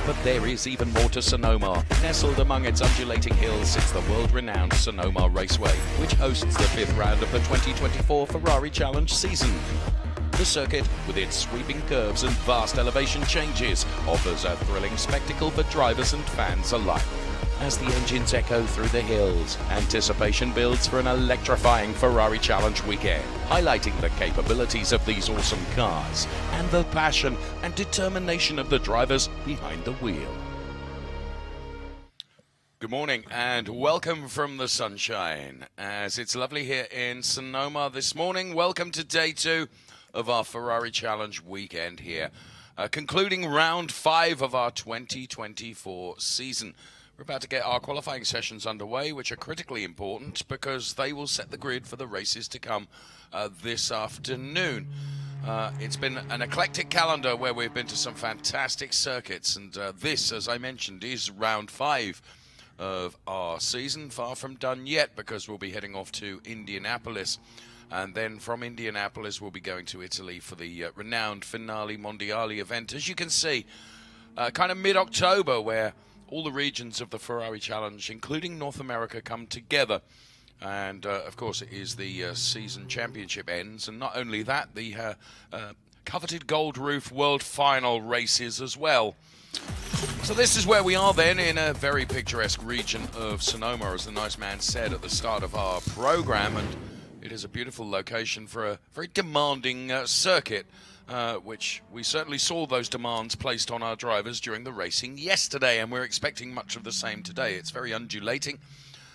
But there is even more to Sonoma. Nestled among its undulating hills sits the world-renowned Sonoma Raceway, which hosts the 5th round of the 2024 Ferrari Challenge season. The circuit, with its sweeping curves and vast elevation changes, offers a thrilling spectacle for drivers and fans alike. As the engines echo through the hills, anticipation builds for an electrifying Ferrari Challenge weekend, highlighting the capabilities of these awesome cars and the passion and determination of the drivers behind the wheel. Good morning and welcome from the sunshine, as it's lovely here in Sonoma this morning. Welcome to day 2 of our Ferrari Challenge weekend here, concluding round 5 of our 2024 season. We're about to get our qualifying sessions underway, which are critically important because they will set the grid for the races to come this afternoon. It's been an eclectic calendar where we've been to some fantastic circuits, and this, as I mentioned, is round 5 of our season. Far from done yet, because we'll be heading off to Indianapolis, and then from Indianapolis we'll be going to Italy for the renowned Finale Mondiale event. As you can see, kind of mid-October, where all the regions of the Ferrari Challenge, including North America, come together. And, of course, it is the season championship ends. And not only that, the coveted Gold Roof World Final races as well. So this is where we are then, in a very picturesque region of Sonoma, as the nice man said at the start of our program. And it is a beautiful location for a very demanding circuit. Which we certainly saw those demands placed on our drivers during the racing yesterday, and we're expecting much of the same today. It's very undulating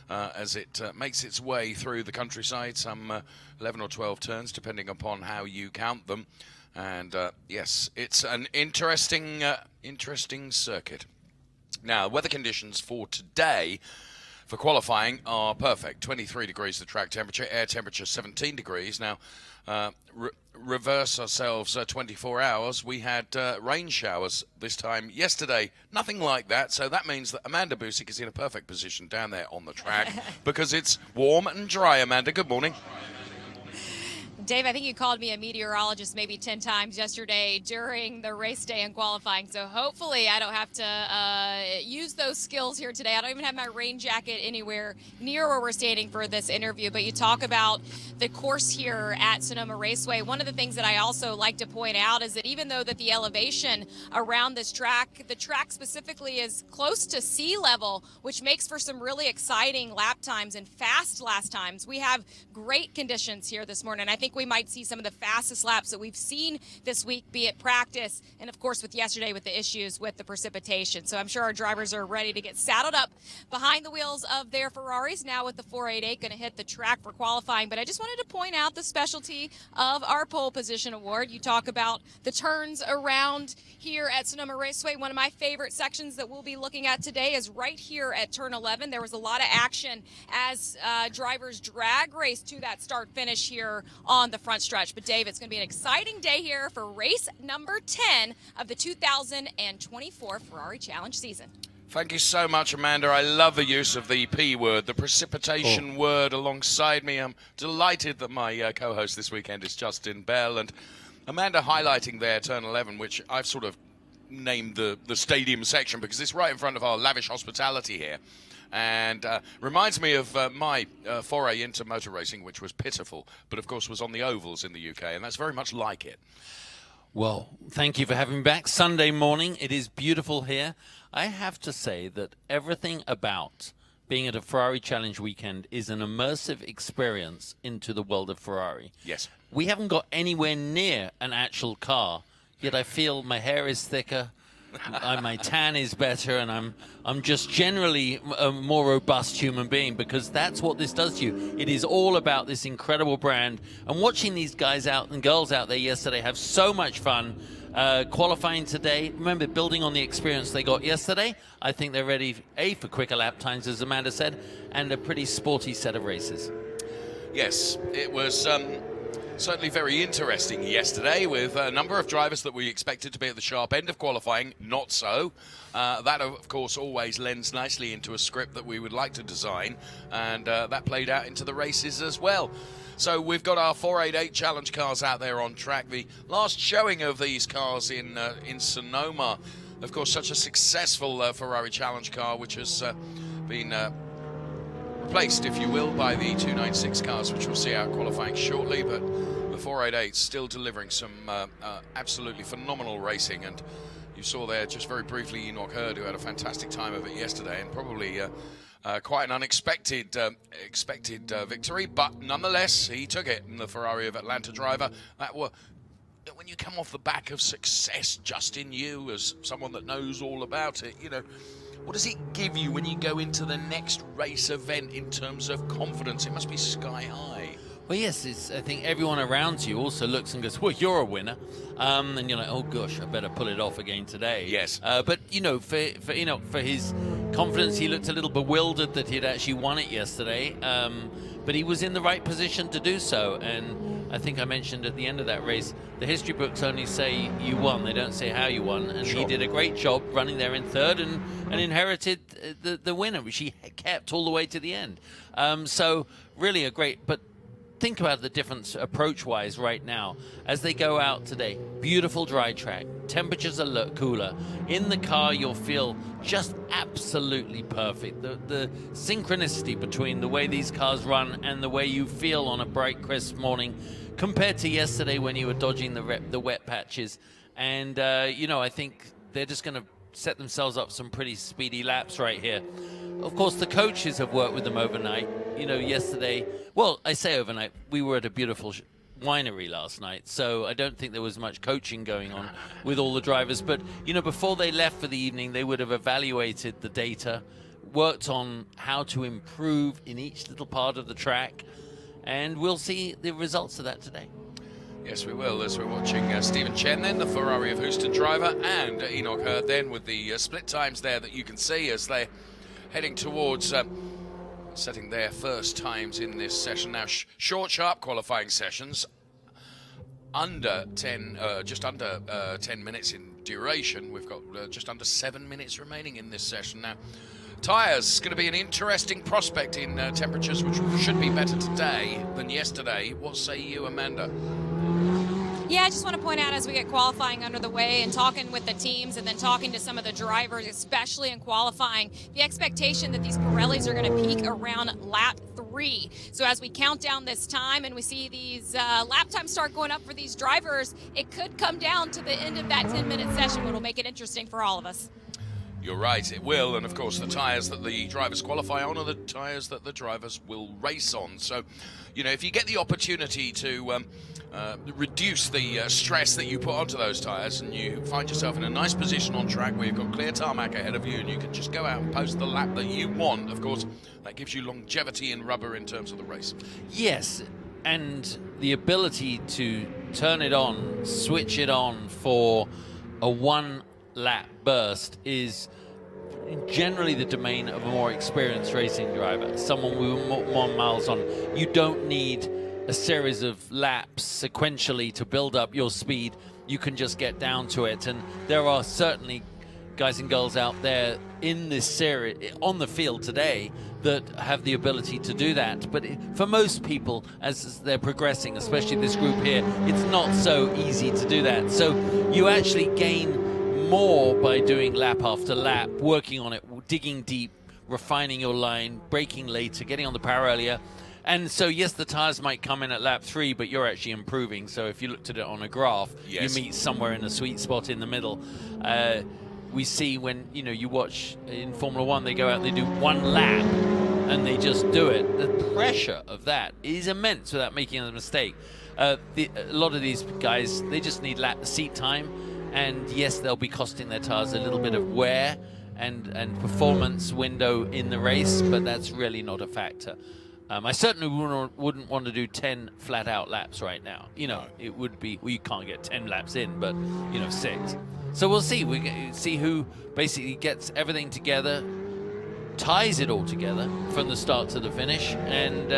as it makes its way through the countryside, some 11 or 12 turns, depending upon how you count them. And yes, it's an interesting circuit. Now, weather conditions for today for qualifying are perfect. 23 degrees the track temperature, air temperature 17 degrees. Now, reverse ourselves 24 hours, we had rain showers this time yesterday. Nothing like that, so that means that Amanda Busick is in a perfect position down there on the track because it's warm and dry. Amanda, good morning. Dave, I think you called me a meteorologist maybe 10 times yesterday during the race day and qualifying, so hopefully I don't have to use those skills here today. I don't even have my rain jacket anywhere near where we're standing for this interview, but you talk about the course here at Sonoma Raceway. One of the things that I also like to point out is that even though that the elevation around this track, the track specifically is close to sea level, which makes for some really exciting lap times and fast last times. We have great conditions here this morning. I think we might see some of the fastest laps that we've seen this week, be it practice and of course with yesterday with the issues with the precipitation. So I'm sure our drivers are ready to get saddled up behind the wheels of their Ferraris now with the 488 going to hit the track for qualifying. But I just wanted to point out the specialty of our pole position award. You talk about the turns around here at Sonoma Raceway. One of my favorite sections that we'll be looking at today is right here at turn 11. There was a lot of action as drivers drag race to that start finish here on the front stretch. But Dave, it's going to be an exciting day here for race number 10 of the 2024 Ferrari Challenge season. Thank you so much, Amanda. I love the use of the P word, the precipitation word alongside me. I'm delighted that my co-host this weekend is Justin Bell. And Amanda highlighting there turn 11, which I've sort of named the stadium section because it's right in front of our lavish hospitality here. And reminds me of my foray into motor racing, which was pitiful, but of course was on the ovals in the UK, and that's very much like it. Well, thank you for having me back. Sunday morning, it is beautiful here. I have to say that everything about being at a Ferrari Challenge weekend is an immersive experience into the world of Ferrari. Yes. We haven't got anywhere near an actual car, yet I feel my hair is thicker, my tan is better, and I'm just generally a more robust human being, because that's what this does to you. It is all about this incredible brand, and watching these guys out and girls out there yesterday have so much fun. Qualifying today, remember, building on the experience they got yesterday, I think they're ready, for quicker lap times, as Amanda said, and a pretty sporty set of races. Yes, it was certainly very interesting yesterday, with a number of drivers that we expected to be at the sharp end of qualifying, not so. That, of course, always lends nicely into a script that we would like to design, and that played out into the races as well. So we've got our 488 Challenge cars out there on track. The last showing of these cars in Sonoma of course, such a successful Ferrari Challenge car, which has been replaced, if you will, by the 296 cars, which we'll see out qualifying shortly. But the 488 still delivering some absolutely phenomenal racing. And you saw there just very briefly Enoch Hurd, who had a fantastic time of it yesterday, and probably quite an unexpected victory, but nonetheless he took it. And the Ferrari of Atlanta driver, when you come off the back of success, Justin, you as someone that knows all about it, what does it give you when you go into the next race event in terms of confidence? It must be sky high. Well, yes, I think everyone around you also looks and goes, well, you're a winner. And you're like, oh, gosh, I better pull it off again today. Yes. But, for Enoch, for his confidence, he looked a little bewildered that he'd actually won it yesterday. But he was in the right position to do so. And I think I mentioned at the end of that race, the history books only say you won. They don't say how you won. And Sure. he did a great job running there in third and inherited the winner, which he kept all the way to the end. So really a great... But think about the difference approach-wise right now as they go out today. Beautiful dry track. Temperatures are cooler. In the car, you'll feel just absolutely perfect. The synchronicity between the way these cars run and the way you feel on a bright, crisp morning compared to yesterday when you were dodging the wet patches. And, I think they're just going to set themselves up some pretty speedy laps right here. Of course, the coaches have worked with them overnight. Yesterday, well, I say overnight, we were at a beautiful winery last night, so I don't think there was much coaching going on with all the drivers. But, before they left for the evening, they would have evaluated the data, worked on how to improve in each little part of the track, and we'll see the results of that today. Yes, we will, as we're watching Stephen Chen then, the Ferrari of Houston driver, and Enoch Hurd then with the split times there that you can see as they're heading towards setting their first times in this session. Now, short, sharp qualifying sessions, under 10, just under 10 minutes in duration. We've got just under 7 minutes remaining in this session now. Tyres going to be an interesting prospect in temperatures which should be better today than yesterday. What say you, Amanda? Yeah, I just want to point out as we get qualifying under the way and talking with the teams and then talking to some of the drivers, especially in qualifying, the expectation that these Pirellis are going to peak around lap 3. So as we count down this time and we see these lap times start going up for these drivers, it could come down to the end of that 10-minute session, which will make it interesting for all of us. You're right, it will, and of course the tyres that the drivers qualify on are the tyres that the drivers will race on. So, if you get the opportunity to reduce the stress that you put onto those tyres and you find yourself in a nice position on track where you've got clear tarmac ahead of you and you can just go out and post the lap that you want, of course, that gives you longevity in rubber in terms of the race. Yes, and the ability to turn it on, switch it on for a one-lap burst is generally the domain of a more experienced racing driver, someone with more miles on. You don't need a series of laps sequentially to build up your speed. You can just get down to it, and there are certainly guys and girls out there in this series on the field today that have the ability to do that. But for most people, as they're progressing, especially this group here, it's not so easy to do that. So you actually gain more by doing lap after lap, working on it, digging deep, refining your line, braking later, getting on the power earlier. And so, yes, the tires might come in at lap 3, but you're actually improving. So if you looked at it on a graph, yes, you meet somewhere in a sweet spot in the middle. We see when, you watch in Formula 1, they go out, they do one lap, and they just do it. The pressure of that is immense without making a mistake. A lot of these guys, they just need seat time. And yes, they'll be costing their tires a little bit of wear and performance window in the race, but that's really not a factor. I certainly wouldn't want to do 10 flat-out laps right now. It would be, well, you can't get 10 laps in, but, 6. So we'll see. We see who basically gets everything together, ties it all together from the start to the finish. And,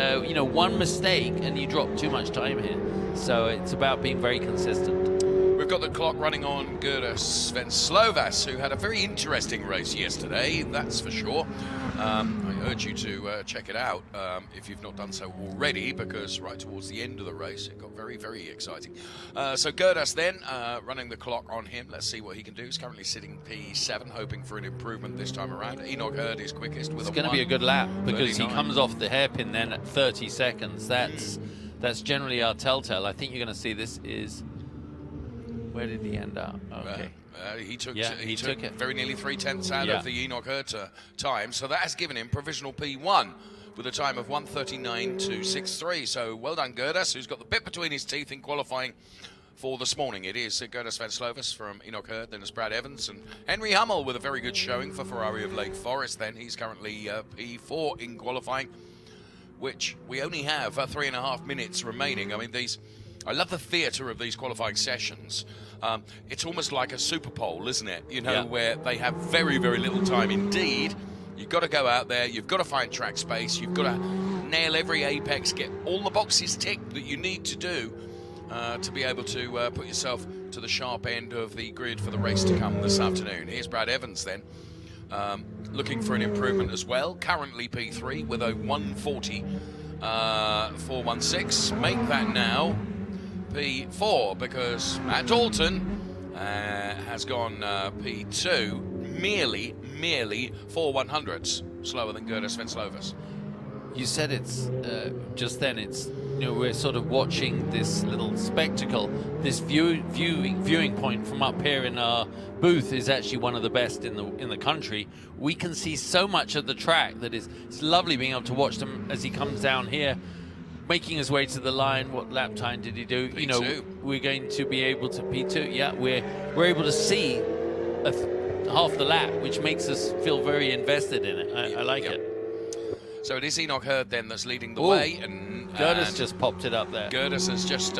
one mistake and you drop too much time here. So it's about being very consistent. We've got the clock running on Gerda Svenslovas, who had a very interesting race yesterday, that's for sure. I urge you to check it out if you've not done so already, because right towards the end of the race it got very, very exciting. So Gerdas then running the clock on him. Let's see what he can do. He's currently sitting P7, hoping for an improvement this time around. Enoch Hurd is quickest with it's going to be a good lap because 39. he comes off the hairpin then at 30 seconds. That's generally our telltale. I think you're going to see this is... Where did he end up? Okay. He took it very nearly 3/10 out of the Enoch Hurd time, so that has given him provisional P1 with a time of 1:39.263. So well done, Gerdas, who's got the bit between his teeth in qualifying for this morning. It is Gerdas Svenslovas from Enoch Hurd, then it's Brad Evans and Henry Hummel with a very good showing for Ferrari of Lake Forest. Then he's currently P4 in qualifying, which we only have 3.5 minutes remaining. I mean, I love the theatre of these qualifying sessions. It's almost like a Super Bowl, isn't it? You know, where they have very, very little time indeed. You've got to go out there, you've got to find track space, you've got to nail every apex, get all the boxes ticked that you need to do to be able to put yourself to the sharp end of the grid for the race to come this afternoon. Here's Brad Evans then, looking for an improvement as well. Currently P3 with a 1:40.416. Make that now P4 because Matt Dalton has gone P2, merely 4/100ths slower than Gerda Svenslovas. You said it's just then. It's we're sort of watching this little spectacle. This viewing point from up here in our booth is actually one of the best in the country. We can see so much of the track that it's lovely being able to watch them as he comes down here, making his way to the line. What lap time did he do? P2. We're going to be able to P2. Yeah, we're able to see half the lap, which makes us feel very invested in it. I like it. So it is Enoch Hurd then that's leading the way, and Gerdas just popped it up there. Gerdas has just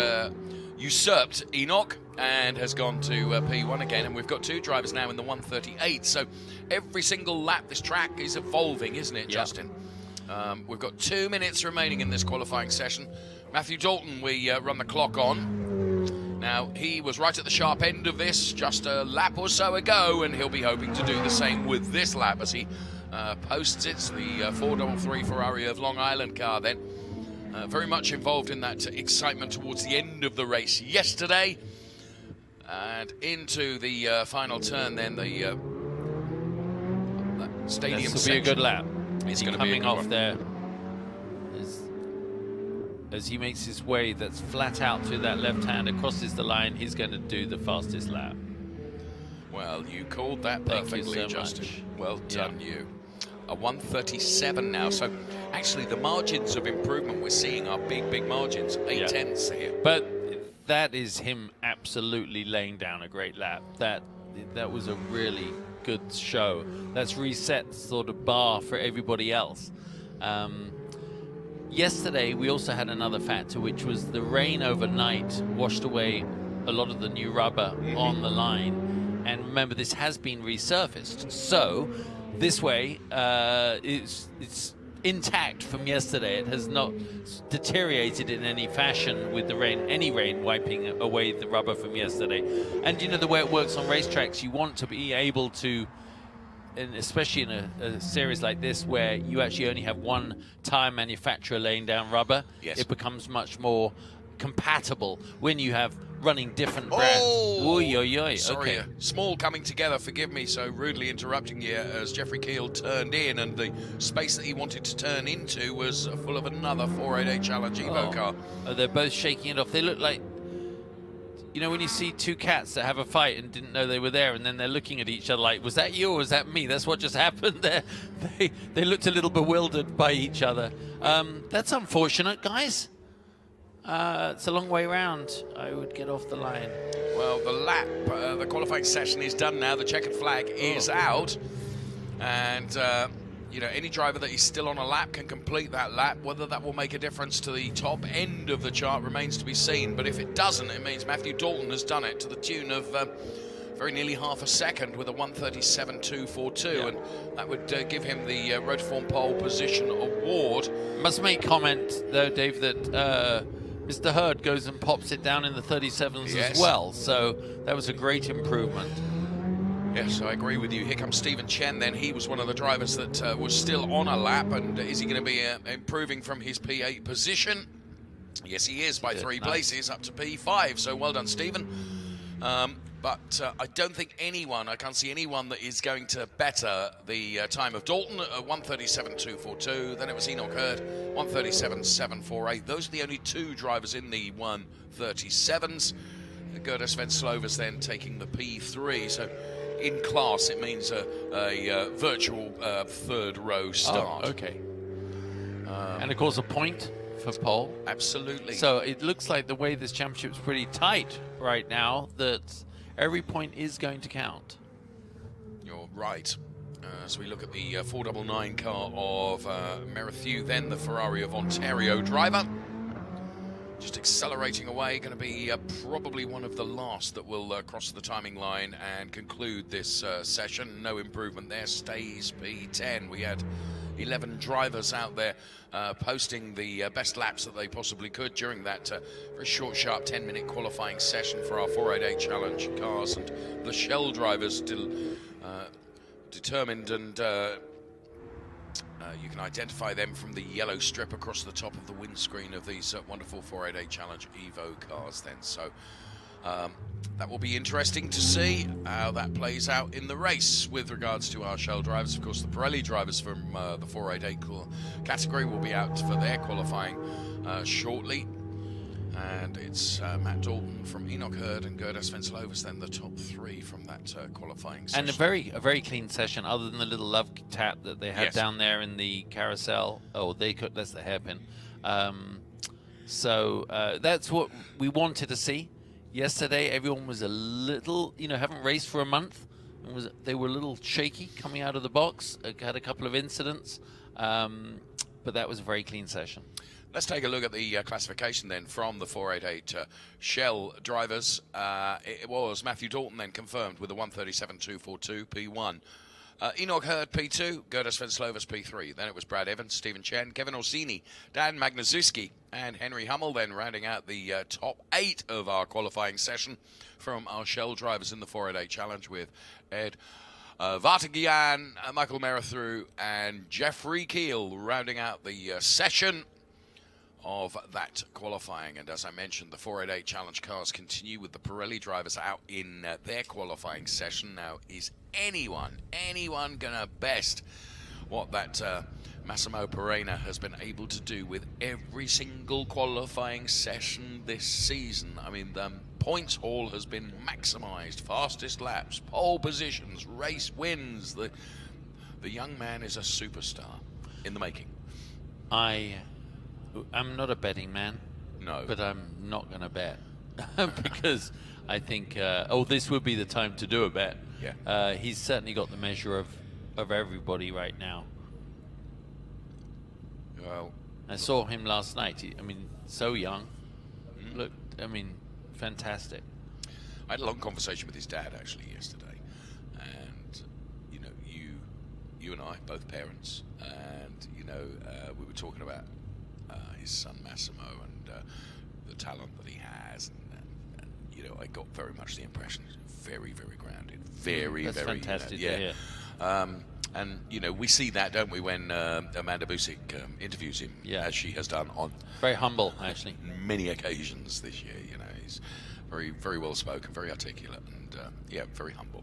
usurped Enoch and has gone to P1 again, and we've got two drivers now in the 1:38. So every single lap this track is evolving, isn't it, Justin? We've got 2 minutes remaining in this qualifying session. Matthew Dalton, we run the clock on. Now, he was right at the sharp end of this just a lap or so ago, and he'll be hoping to do the same with this lap as he posts it. The 433 Ferrari of Long Island car then. Very much involved in that excitement towards the end of the race yesterday. And into the final turn then, the stadium This will be a good lap. It's going to be coming off there as he makes his way that's flat out through that left hand, crosses the line. He's going to do the fastest lap. Well, you called that perfectly, so Justin. much. Well done, you. A 1:37 now. So actually the margins of improvement we're seeing are big margins. 8/10ths here. But that is him absolutely laying down a great lap. That was a really good show. That's reset sort of bar for everybody else. Yesterday we also had another factor, which was the rain overnight washed away a lot of the new rubber on the line. And remember, this has been resurfaced, so this way it's intact from yesterday. It has not deteriorated in any fashion with the rain, any rain wiping away the rubber from yesterday. And the way it works on racetracks, you want to be able to, and especially in a series like this where you actually only have one tire manufacturer laying down rubber, it becomes much more compatible when you have running different brands. Sorry, okay. Small coming together, forgive me so rudely interrupting you as Jeffrey Keel turned in, and the space that he wanted to turn into was full of another 488 Challenge Evo car. They're both shaking it off. They look like, when you see two cats that have a fight and didn't know they were there, and then they're looking at each other like, was that you or was that me? That's what just happened there. They looked a little bewildered by each other. That's unfortunate, guys. It's a long way round. I would get off the line. Well, the lap, the qualifying session is done now. The checkered flag is out. And, any driver that is still on a lap can complete that lap. Whether that will make a difference to the top end of the chart remains to be seen. But if it doesn't, it means Matthew Dalton has done it to the tune of very nearly half a second with a 1:37.242. And that would give him the Rotiform Pole Position Award. Must make comment, though, Dave, that Mr. Hurd goes and pops it down in the 37s Yes. as well. So that was a great improvement. Yes, I agree with you. Here comes Stephen Chen then. He was one of the drivers that was still on a lap. And is he going to be improving from his P8 position? Yes, he is by 3 places up to P5. So well done, Stephen. But I don't think I can't see anyone that is going to better the time of Dalton at 1:37.242. Then it was Enoch Hurd, 1:37.748. Those are the only 2 drivers in the 1:37s. Gerda Svenslova's then taking the P3. So in class, it means a virtual third row start. Oh, okay. And of course, a point for pole. Absolutely. So it looks like the way this championship's pretty tight right now, that every point is going to count. You're right. As we look at the 499 car of Merrithew, then the Ferrari of Ontario driver. Just accelerating away, going to be probably one of the last that will cross the timing line and conclude this session. No improvement there, stays P10. We had 11 drivers out there posting the best laps that they possibly could during that very short, sharp 10-minute qualifying session for our 488 Challenge cars, and the Shell drivers still determined, and you can identify them from the yellow strip across the top of the windscreen of these wonderful 488 Challenge Evo cars then. So that will be interesting to see how that plays out in the race with regards to our Shell drivers. Of course, the Pirelli drivers from the 488 category will be out for their qualifying shortly. And it's Matt Dalton from Enoch Hurd and Gerda Svenslova's then the top 3 from that qualifying session. And a very clean session, other than the little love tap that they had down there in the carousel. Oh, that's the hairpin. So that's what we wanted to see. Yesterday, everyone was a little, haven't raced for a month. They were a little shaky coming out of the box. Had a couple of incidents, but that was a very clean session. Let's take a look at the classification then from the 488 Shell drivers. It was Matthew Dalton then confirmed with a 1:37.242 P1. Enoch Hurd P2, Gerda Svenslova's P3. Then it was Brad Evans, Stephen Chen, Kevin Orsini, Dan Magnuszewski, and Henry Hummel then rounding out the top 8 of our qualifying session from our Shell drivers in the 488 Challenge, with Ed Vartagian, Michael Merrithew, and Jeffrey Keel rounding out the session of that qualifying. And as I mentioned, the 488 Challenge cars continue with the Pirelli drivers out in their qualifying session. Now, is anyone gonna best what that Massimo Perena has been able to do with every single qualifying session this season? I mean, the points haul has been maximized, fastest laps, pole positions, race wins. The young man is a superstar in the making. I'm not a betting man. No. But I'm not going to bet because I think, this would be the time to do a bet. Yeah. He's certainly got the measure of everybody right now. Well, I saw him last night. So young. Looked, fantastic. I had a long conversation with his dad actually yesterday, and you and I, both parents, and we were talking about his son Massimo and the talent that he has, and I got very much the impression he's very, very grounded, That's very fantastic. yeah. And we see that, don't we, when Amanda Busick interviews him, as she has done on very humble, actually, many occasions this year. He's very, very well spoken, very articulate, and very humble.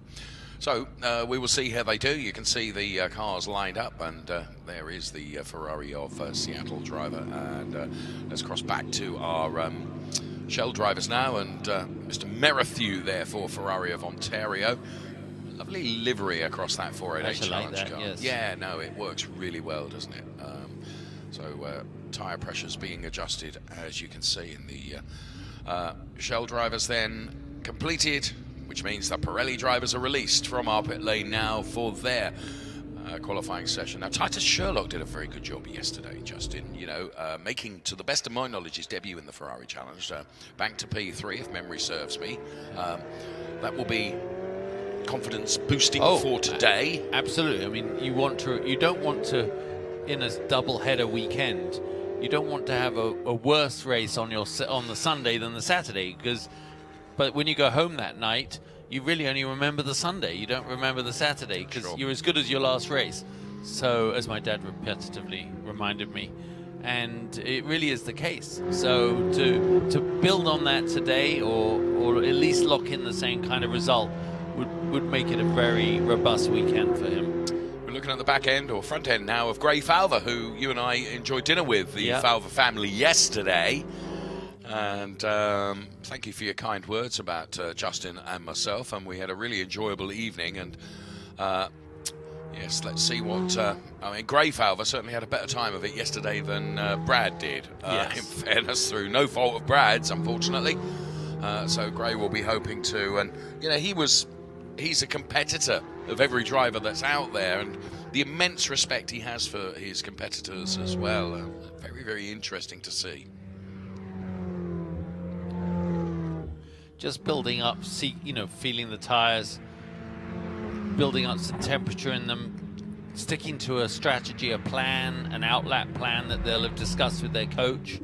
So we will see how they do. You can see the cars lined up, and there is the Ferrari of Seattle driver. And let's cross back to our Shell drivers now, and Mr. Merrithew there for Ferrari of Ontario. Lovely livery across that 488 Challenge like that, car. yes. Yeah, no, it works really well, doesn't it? So tyre pressures being adjusted, as you can see in the Shell drivers then completed, which means that Pirelli drivers are released from our pit lane now for their qualifying session. Now, Titus Sherlock did a very good job yesterday, Justin, making, to the best of my knowledge, his debut in the Ferrari Challenge. Back to P3, if memory serves me. That will be confidence boosting for today. Absolutely. You don't want to, in a double header weekend, you don't want to have a worse race on the Sunday than the Saturday, but when you go home that night, you really only remember the Sunday. You don't remember the Saturday because you're as good as your last race. So, as my dad repetitively reminded me, and it really is the case. So to build on that today, or at least lock in the same kind of result, would make it a very robust weekend for him. We're looking at the back end or front end now of Gray Falver, who you and I enjoyed dinner with, the Falver family, yesterday. And thank you for your kind words about Justin and myself, and we had a really enjoyable evening. And yes, let's see what... I mean, Gray Falver certainly had a better time of it yesterday than Brad did, in fairness, through no fault of Brad's, unfortunately. So Gray will be hoping to. And, you know, he's a competitor of every driver that's out there, and the immense respect he has for his competitors as well. Very, very interesting to see. Just building up, feeling the tires, building up some temperature in them, sticking to a strategy, a plan, an outlap plan that they'll have discussed with their coach.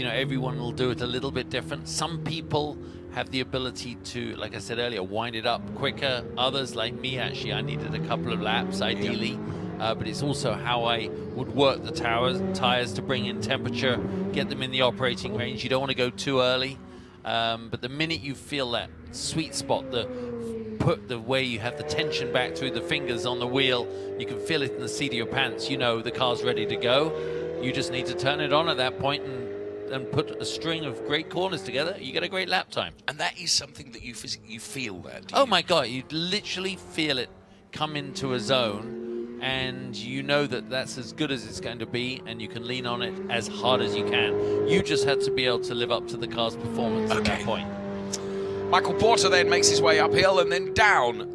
Everyone will do it a little bit different. Some people have the ability to, like I said earlier, wind it up quicker. Others, like me, actually, I needed a couple of laps, ideally. But it's also how I would work the tires to bring in temperature, get them in the operating range. You don't want to go too early. But the minute you feel that sweet spot, the way you have the tension back through the fingers on the wheel, you can feel it in the seat of your pants. You know the car's ready to go. You just need to turn it on at that point and put a string of great corners together. You get a great lap time. And that is something that you feel there. Oh my God, you literally feel it come into a zone, and you know that's as good as it's going to be, and you can lean on it as hard as you can. You just had to be able to live up to the car's performance at that point. Michael Porter then makes his way uphill and then down.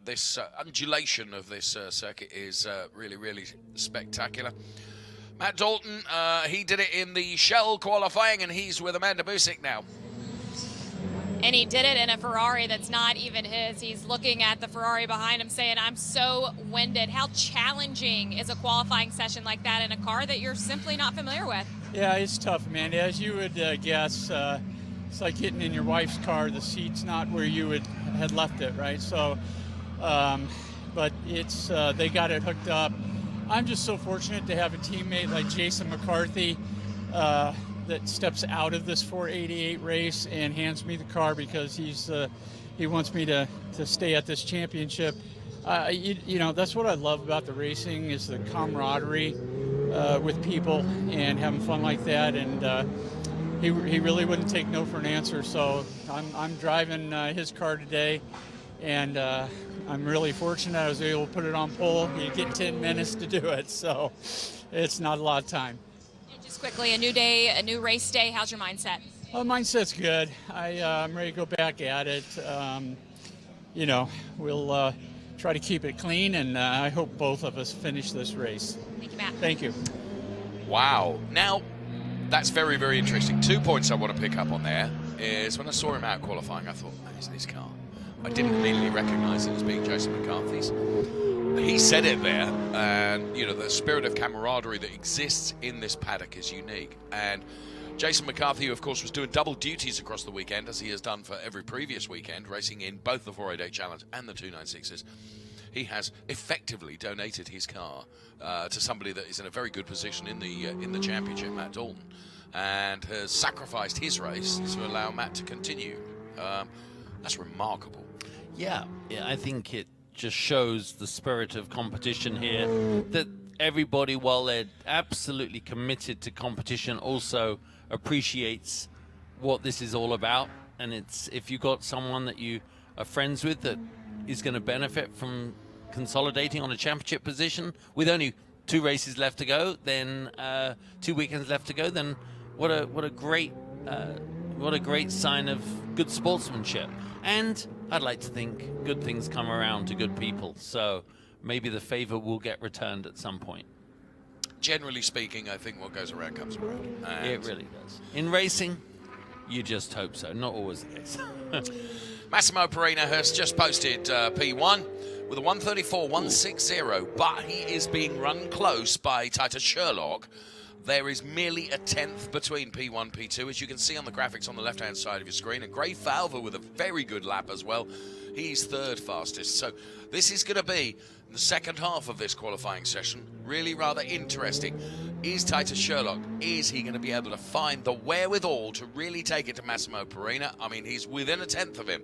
This undulation of this circuit is really, really spectacular. Matt Dalton, he did it in the Shell qualifying, and he's with Amanda Busick now. And he did it in a Ferrari that's not even his. He's looking at the Ferrari behind him saying, I'm so winded. How challenging is a qualifying session like that in a car that you're simply not familiar with? Yeah, it's tough, Amanda. As you would guess, it's like getting in your wife's car. The seat's not where you had left it, right? So, but it's they got it hooked up. I'm just so fortunate to have a teammate like Jason McCarthy that steps out of this 488 race and hands me the car because he wants me to stay at this championship. That's what I love about the racing is the camaraderie with people and having fun like that. And he really wouldn't take no for an answer. So I'm driving his car today, and I'm really fortunate I was able to put it on pole. You get 10 minutes to do it, so it's not a lot of time. And just quickly, a new day, a new race day. How's your mindset? Mindset's good. I'm ready to go back at it. We'll try to keep it clean, and I hope both of us finish this race. Thank you, Matt. Thank you. Wow. Now, that's very, very interesting. 2 points I want to pick up on there is when I saw him out qualifying, I thought, that isn't his car. I didn't immediately recognize it as being Jason McCarthy's. He said it there, and the spirit of camaraderie that exists in this paddock is unique. And Jason McCarthy, who of course was doing double duties across the weekend, as he has done for every previous weekend, racing in both the 488 Challenge and the 296s, he has effectively donated his car to somebody that is in a very good position in the championship, Matt Dalton, and has sacrificed his race to allow Matt to continue. That's remarkable. Yeah, I think it just shows the spirit of competition here, that everybody, while they're absolutely committed to competition, also appreciates what this is all about. And it's, if you've got someone that you are friends with that is going to benefit from consolidating on a championship position with only 2 races left to go, then 2 weekends left to go, then what a great sign of good sportsmanship. And I'd like to think good things come around to good people, so maybe the favor will get returned at some point. Generally speaking, I think what goes around comes around. It really does. In racing, you just hope so. Not always the case. Massimo Perina has just posted P1 with a 134.160, but he is being run close by Titus Sherlock. There is merely a tenth between P1, P2, as you can see on the graphics on the left-hand side of your screen. And Gray Falva with a very good lap as well. He's third fastest. So this is going to be the second half of this qualifying session. Really rather interesting. Is Titus Sherlock, is he going to be able to find the wherewithal to really take it to Massimo Perina? I mean, he's within a tenth of him.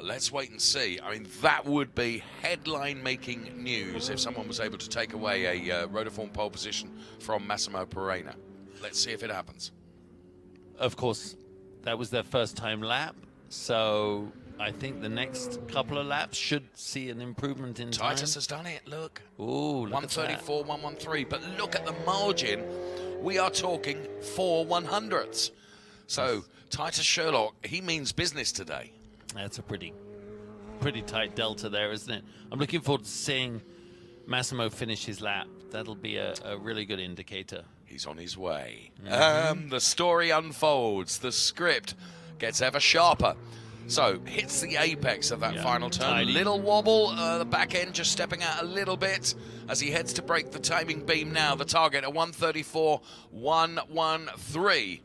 Let's wait and see. I mean, that would be headline-making news if someone was able to take away a Rotiform pole position from Massimo Perina. Let's see if it happens. Of course, that was their first time lap, so I think the next couple of laps should see an improvement in time. Titus has done it, look. Ooh, look 134, 113. But look at the margin. We are talking 4 100ths. So Titus Sherlock, he means business today. That's a pretty tight delta there, isn't it? I'm looking forward to seeing Massimo finish his lap. That'll be a really good indicator. He's on his way. The story unfolds. The script gets ever sharper. So, hits the apex of that final turn. Tidy. Little wobble, the back end just stepping out a little bit as he heads to break the timing beam now. The target at 134.113.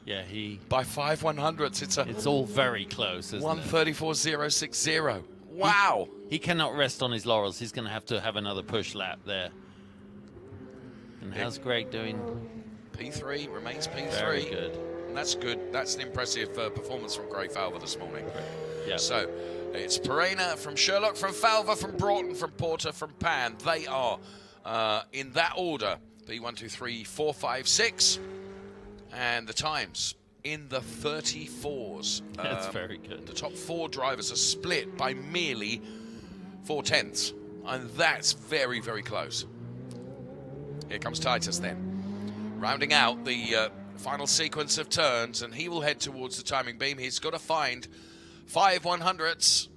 Yeah, by 5 100ths. It's all very close, isn't it? 134.060. Wow. He cannot rest on his laurels. He's going to have another push lap there. And how's Greg doing? P3 remains P3. Very good. And that's good. That's an impressive performance from Gray Falva this morning. Yeah. So it's Perina from Sherlock, from Falva, from Broughton, from Porter, from Pan. They are in that order. P1, 2, 3, 4, 5, 6. And the times in the 34s. That's very good. The top 4 drivers are split by merely 4 tenths. And that's very, very close. Here comes Titus then. Rounding out the final sequence of turns, and he will head towards the timing beam. He's got to find 5 100ths.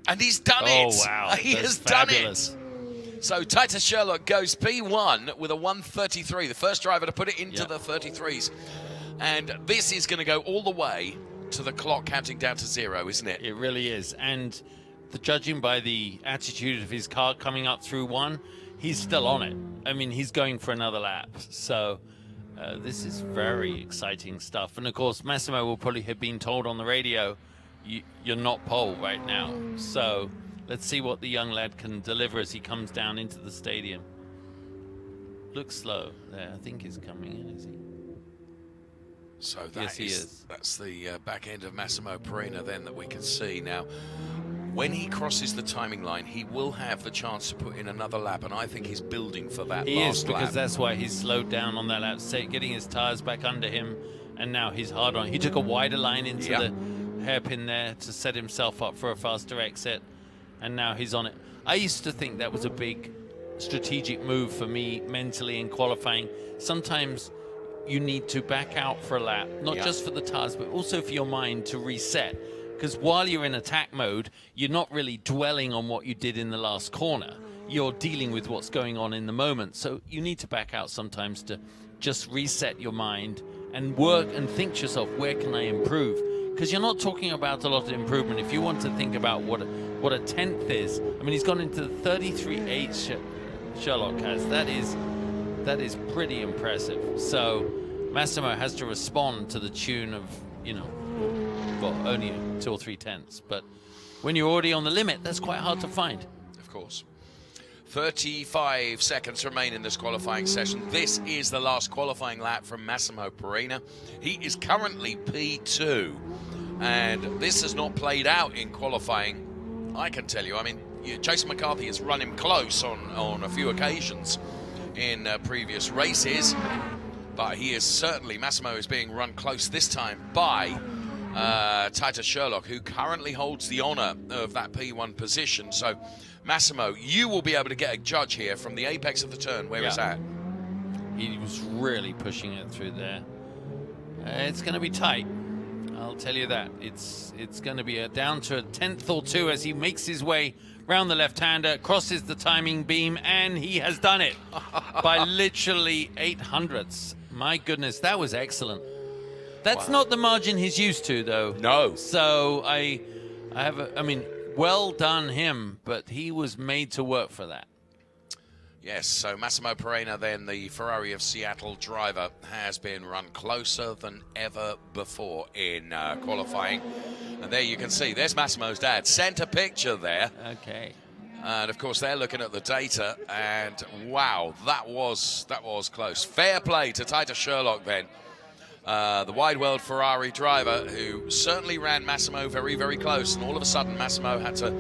And he's done it! Oh, wow. He has done it! So Titus Sherlock goes P1 with a 133, the first driver to put it into the 33s. And this is going to go all the way to the clock counting down to 0, isn't it? It really is. And judging by the attitude of his car coming up through 1, he's still on it. I mean, he's going for another lap. So this is very exciting stuff. And of course, Massimo will probably have been told on the radio, you're not pole right now. So let's see what the young lad can deliver as he comes down into the stadium. Looks slow there. I think he's coming in, is he? So Yes, he is. That's the back end of Massimo Perina then that we can see. Now, when he crosses the timing line, he will have the chance to put in another lap, and I think he's building for that He last is, because lap. that's why he's slowed down on that lap, getting his tires back under him, and now he's hard on. He took a wider line into the hairpin there to set himself up for a faster exit, and now he's on it. I used to think that was a big strategic move for me mentally in qualifying. Sometimes you need to back out for a lap, not just for the tires, but also for your mind to reset. Because while you're in attack mode, you're not really dwelling on what you did in the last corner. You're dealing with what's going on in the moment. So you need to back out sometimes to just reset your mind and work and think to yourself, where can I improve? Because you're not talking about a lot of improvement. If you want to think about what a tenth is, I mean, he's gone into the 33.8 Sherlock has. That is pretty impressive. So Massimo has to respond to the tune of, well, only 2 or 3 tenths. But when you're already on the limit, that's quite hard to find. Of course. 35 seconds remain in this qualifying session. This is the last qualifying lap from Massimo Perina. He is currently P2, and this has not played out in qualifying, I can tell you. I mean, Jason McCarthy has run him close on a few occasions in previous races, but he is certainly, Massimo is being run close this time by Titus Sherlock, who currently holds the honor of that P1 position. So Massimo, you will be able to get a judge here from the apex of the turn where he's at. He was really pushing it through there. It's going to be tight, I'll tell you that. It's going to be down to a tenth or 2 as he makes his way round the left-hander, crosses the timing beam, and he has done it by literally 8 hundredths. My goodness, that was excellent. That's not the margin he's used to, though. No. So I mean, well done him, but he was made to work for that. Yes, so Massimo Perena, then the Ferrari of Seattle driver, has been run closer than ever before in qualifying. And there you can see, there's Massimo's dad. Sent a picture there. Okay. And of course, they're looking at the data, and wow, that was close. Fair play to Titus Sherlock then, the wide world Ferrari driver, who certainly ran Massimo very, very close. And all of a sudden, Massimo had to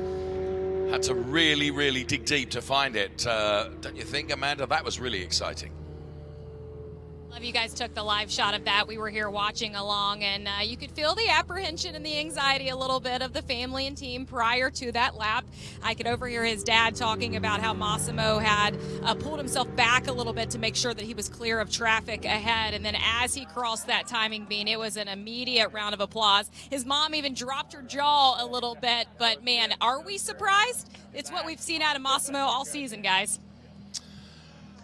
really, really dig deep to find it. Don't you think, Amanda? That was really exciting. Love you guys took the live shot of that. We were here watching along, and you could feel the apprehension and the anxiety a little bit of the family and team prior to that lap. I could overhear his dad talking about how Massimo had pulled himself back a little bit to make sure that he was clear of traffic ahead. And then as he crossed that timing beam, it was an immediate round of applause. His mom even dropped her jaw a little bit, but man, are we surprised? It's what we've seen out of Massimo all season, guys.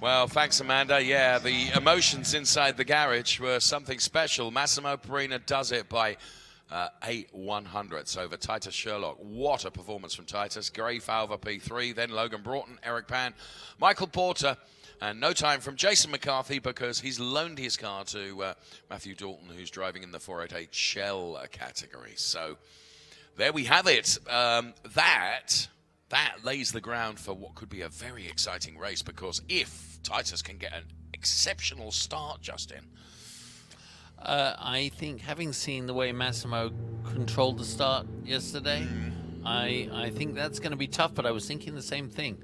Well, thanks, Amanda. Yeah, the emotions inside the garage were something special. Massimo Perena does it by 8/100ths over Titus Sherlock. What a performance from Titus. Gray Falva P3, then Logan Broughton, Eric Pan, Michael Porter, and no time from Jason McCarthy because he's loaned his car to Matthew Dalton, who's driving in the 488 Shell category. So there we have it. That lays the ground for what could be a very exciting race, because if Titus can get an exceptional start, Justin. I think, having seen the way Massimo controlled the start yesterday, I think that's going to be tough, but I was thinking the same thing.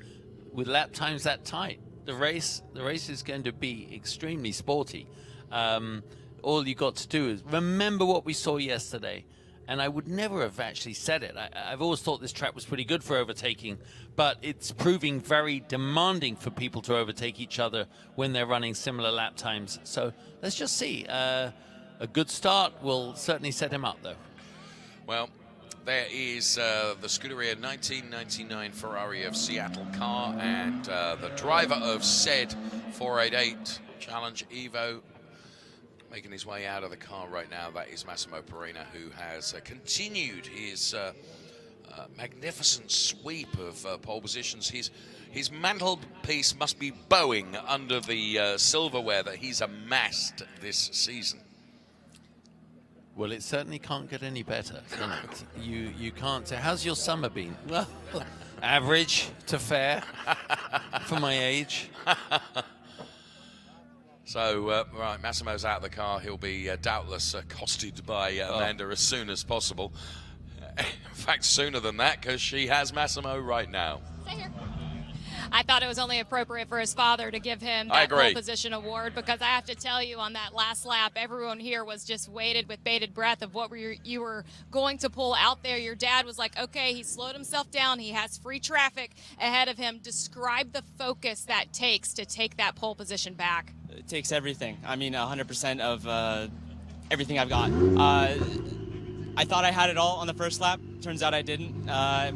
With lap times that tight, the race is going to be extremely sporty. All you got to do is remember what we saw yesterday. And I would never have actually said it. I've always thought this track was pretty good for overtaking, but it's proving very demanding for people to overtake each other when they're running similar lap times. So let's just see. A good start will certainly set him up, though. Well, there is the Scuderia 1999 Ferrari of Seattle car, and the driver of said 488 Challenge Evo, making his way out of the car right now. That is Massimo Perena, who has continued his magnificent sweep of pole positions. His mantelpiece must be bowing under the silverware that he's amassed this season. Well, it certainly can't get any better, can it? You can't say, how's your summer been? Well, average to fair for my age. So, right, Massimo's out of the car. He'll be doubtless accosted by Amanda as soon as possible. In fact, sooner than that, because she has Massimo right now. Stay here. I thought it was only appropriate for his father to give him that pole position award, because I have to tell you, on that last lap, everyone here was just waited with bated breath of what you were going to pull out there. Your dad was like, okay, he slowed himself down. He has free traffic ahead of him. Describe the focus that takes to take that pole position back. It takes everything. I mean, 100% of everything I've got. I thought I had it all on the first lap. Turns out I didn't.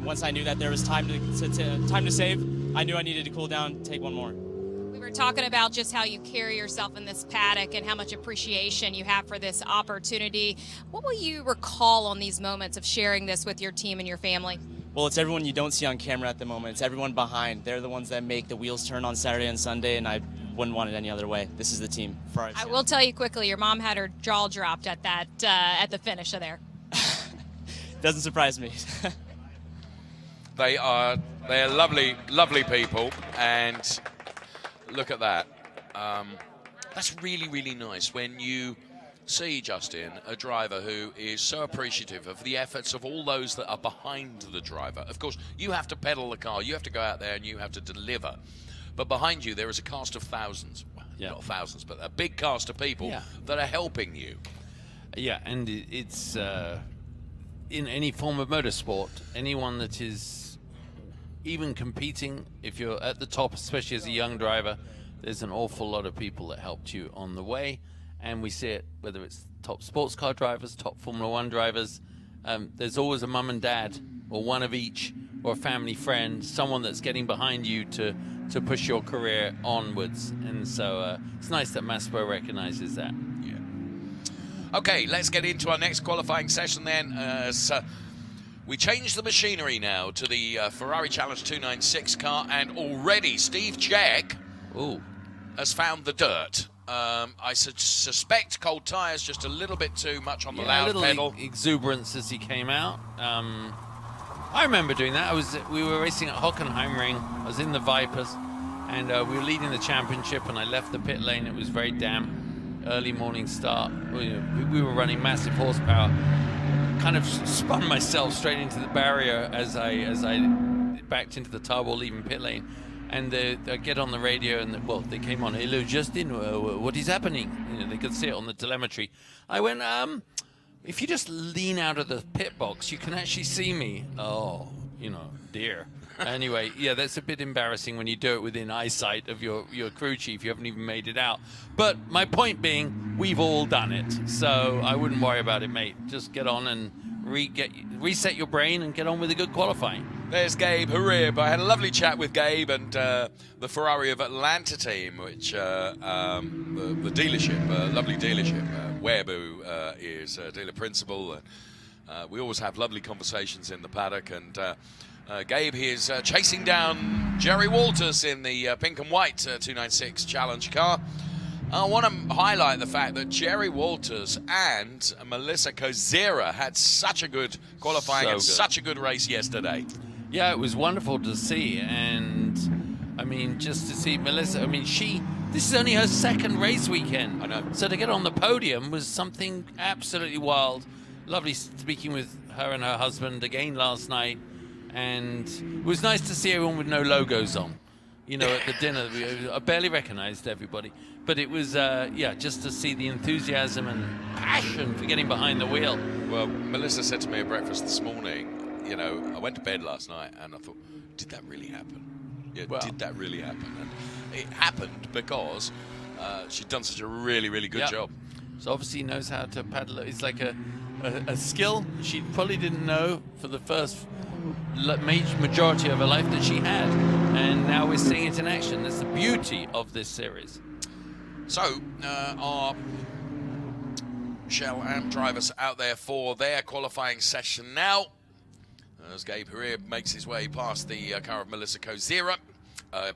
Once I knew that there was time to save, I knew I needed to cool down, take one more. We were talking about just how you carry yourself in this paddock and how much appreciation you have for this opportunity. What will you recall on these moments of sharing this with your team and your family? Well, it's everyone you don't see on camera at the moment. It's everyone behind. They're the ones that make the wheels turn on Saturday and Sunday, and I wouldn't want it any other way. This is the team. I will tell you quickly, your mom had her jaw dropped at that at the finish of there. Doesn't surprise me. They're lovely, lovely people, and look at that. That's really, really nice when you see, Justin, a driver who is so appreciative of the efforts of all those that are behind the driver. Of course, you have to pedal the car, you have to go out there and you have to deliver. But behind you, there is a cast of thousands, not thousands, but a big cast of people that are helping you. Yeah, and it's in any form of motorsport, anyone that is even competing, if you're at the top, especially as a young driver, there's an awful lot of people that helped you on the way. And we see it, whether it's top sports car drivers, top Formula One drivers, there's always a mum and dad, or one of each, or a family friend, someone that's getting behind you to push your career onwards. And so it's nice that Massimo recognizes that. Yeah. Okay, let's get into our next qualifying session then. We changed the machinery now to the Ferrari Challenge 296 car, and already Steve Jack has found the dirt. I suspect cold tyres, just a little bit too much on the loud a little pedal. Exuberance as he came out. I remember doing that. We were racing at Hockenheimring. I was in the Vipers, and we were leading the championship, and I left the pit lane. It was very damp, early morning start. We were running massive horsepower. Kind of spun myself straight into the barrier as I backed into the tire, leaving pit lane. And I get on the radio, and they came on. Hello, Justin. What is happening? They could see it on the telemetry. I went, if you just lean out of the pit box, you can actually see me. Oh, dear. Anyway, yeah, that's a bit embarrassing when you do it within eyesight of your crew chief. You haven't even made it out. But my point being, we've all done it. So I wouldn't worry about it, mate. Just get on and reset your brain and get on with a good qualifying. There's Gabe Harib. I had a lovely chat with Gabe and the Ferrari of Atlanta team, which the dealership, lovely dealership, Webu is dealer principal. We always have lovely conversations in the paddock, and Gabe here is chasing down Jerry Walters in the pink and white 296 Challenge car. I want to highlight the fact that Jerry Walters and Melissa Kozira had such a good qualifying and such a good race yesterday. Yeah, it was wonderful to see, and I mean, just to see Melissa, I mean, this is only her second race weekend. I know. So to get on the podium was something absolutely wild. Lovely speaking with her and her husband again last night, and it was nice to see everyone with no logos on. At the dinner, I barely recognized everybody. But it was, just to see the enthusiasm and passion for getting behind the wheel. Well, Melissa said to me at breakfast this morning, I went to bed last night and I thought, did that really happen? Yeah, did that really happen? And it happened because she'd done such a really, really good job. So obviously he knows how to paddle. It's like a skill she probably didn't know for the first majority of her life that she had. And now we're seeing it in action. That's the beauty of this series. So, our Shell Am drivers out there for their qualifying session now. As Gabe Harib makes his way past the car of Melissa Kozira.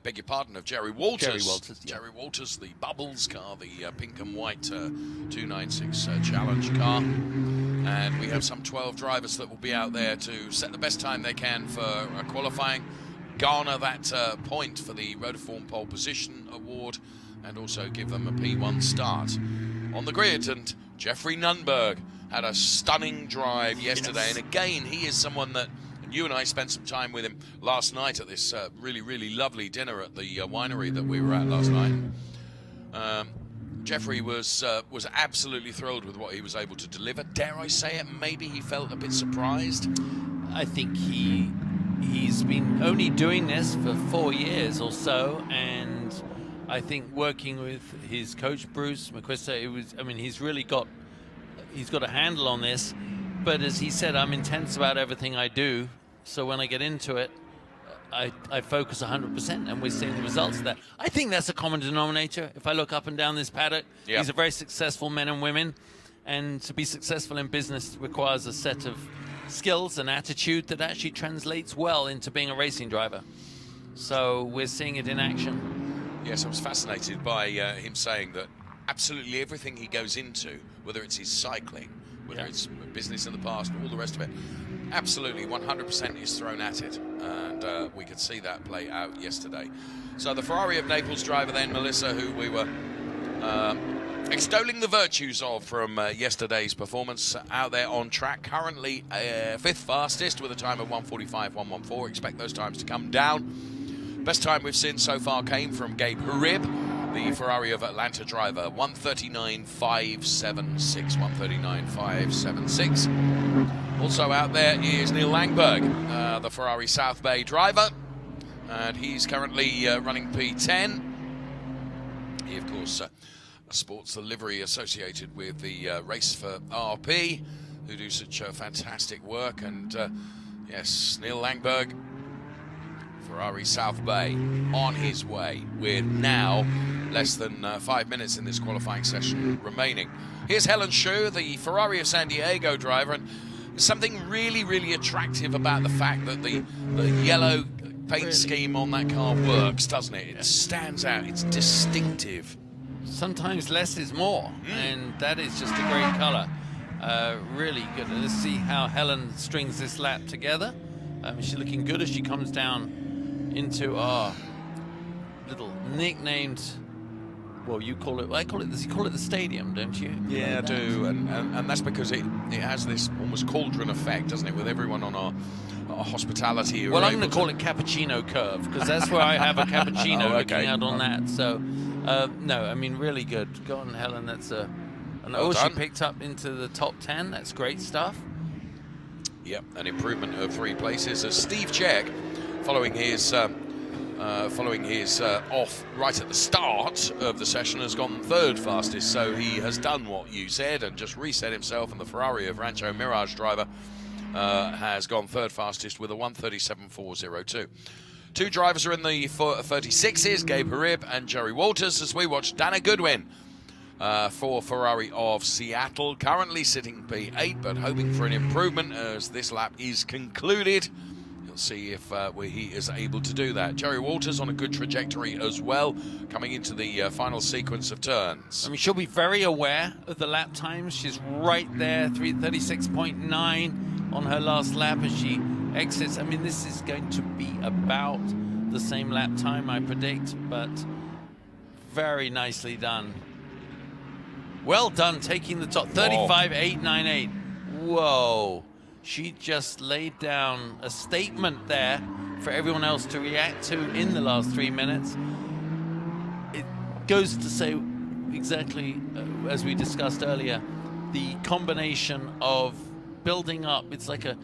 Beg your pardon, of Jerry Walters. Jerry Walters, the Bubbles car, the pink and white 296 Challenge car. And we have some 12 drivers that will be out there to set the best time they can for qualifying, garner that point for the Rotiform Pole Position Award, and also give them a P1 start on the grid. And Jeffrey Nunberg had a stunning drive yesterday. Yes. And again, he is someone that, and you and I spent some time with him last night at this really, really lovely dinner at the winery that we were at last night. Jeffrey was absolutely thrilled with what he was able to deliver. Dare I say it, maybe he felt a bit surprised. I think he's been only doing this for 4 years or so, and I think working with his coach Bruce McQuista, he's really got a handle on this. But as he said, I'm intense about everything I do, so when I get into it, I focus 100%, and we're seeing the results of that. I think that's a common denominator. If I look up and down this paddock, these are very successful men and women, and to be successful in business requires a set of skills and attitude that actually translates well into being a racing driver. So we're seeing it in action. Yes, I was fascinated by him saying that absolutely everything he goes into, whether it's his cycling, whether it's business in the past, all the rest of it, absolutely 100% is thrown at it. And we could see that play out yesterday. So the Ferrari of Naples driver then, Melissa, who we were extolling the virtues of from yesterday's performance out there on track, currently 5th fastest with a time of 1:45.114. Expect those times to come down. Best time we've seen so far came from Gabe Harib, the Ferrari of Atlanta driver, 1:39.576. 1:39.576. Also out there is Neil Langberg, the Ferrari South Bay driver, and he's currently running P10. He, of course, sports the livery associated with the race for RP, who do such fantastic work. And yes, Neil Langberg, Ferrari South Bay, on his way with now less than 5 minutes in this qualifying session remaining. Here's Helen Shu, the Ferrari of San Diego driver, and something really, really attractive about the fact that the yellow paint scheme on that car works, doesn't it? It stands out. It's distinctive. Sometimes less is more, and that is just a great color. Really good. Let's see how Helen strings this lap together. She's looking good as she comes down into our little nicknamed. Well, you call it. I call it this. You call it the stadium, don't you? Yeah, I do, and that's because it has this almost cauldron effect, doesn't it, with everyone on our hospitality. Well, I'm going to call it Cappuccino Curve because that's where I have a cappuccino looking out on that. So, no, I mean, really good. Go on, Helen. That's she picked up into the top 10. That's great stuff. Yep, an improvement of 3 places. As Steve Check, following his off right at the start of the session, has gone 3rd fastest. So he has done what you said and just reset himself, and the Ferrari of Rancho Mirage driver has gone 3rd fastest with a 1:37.402. 2 drivers are in the 36s, Gabe Harib and Jerry Walters, as we watch Dana Goodwin for Ferrari of Seattle, currently sitting P8, but hoping for an improvement as this lap is concluded. You'll see if he is able to do that. Jerry Walters on a good trajectory as well, coming into the final sequence of turns. I mean, she'll be very aware of the lap times. She's right there, 3:36.9 on her last lap as she exits. I mean, this is going to be about the same lap time, I predict, but very nicely done. Well done, taking the top. 35.898. Whoa. She just laid down a statement there for everyone else to react to in the last 3 minutes. It goes to say exactly, as we discussed earlier, the combination of building up, it's like a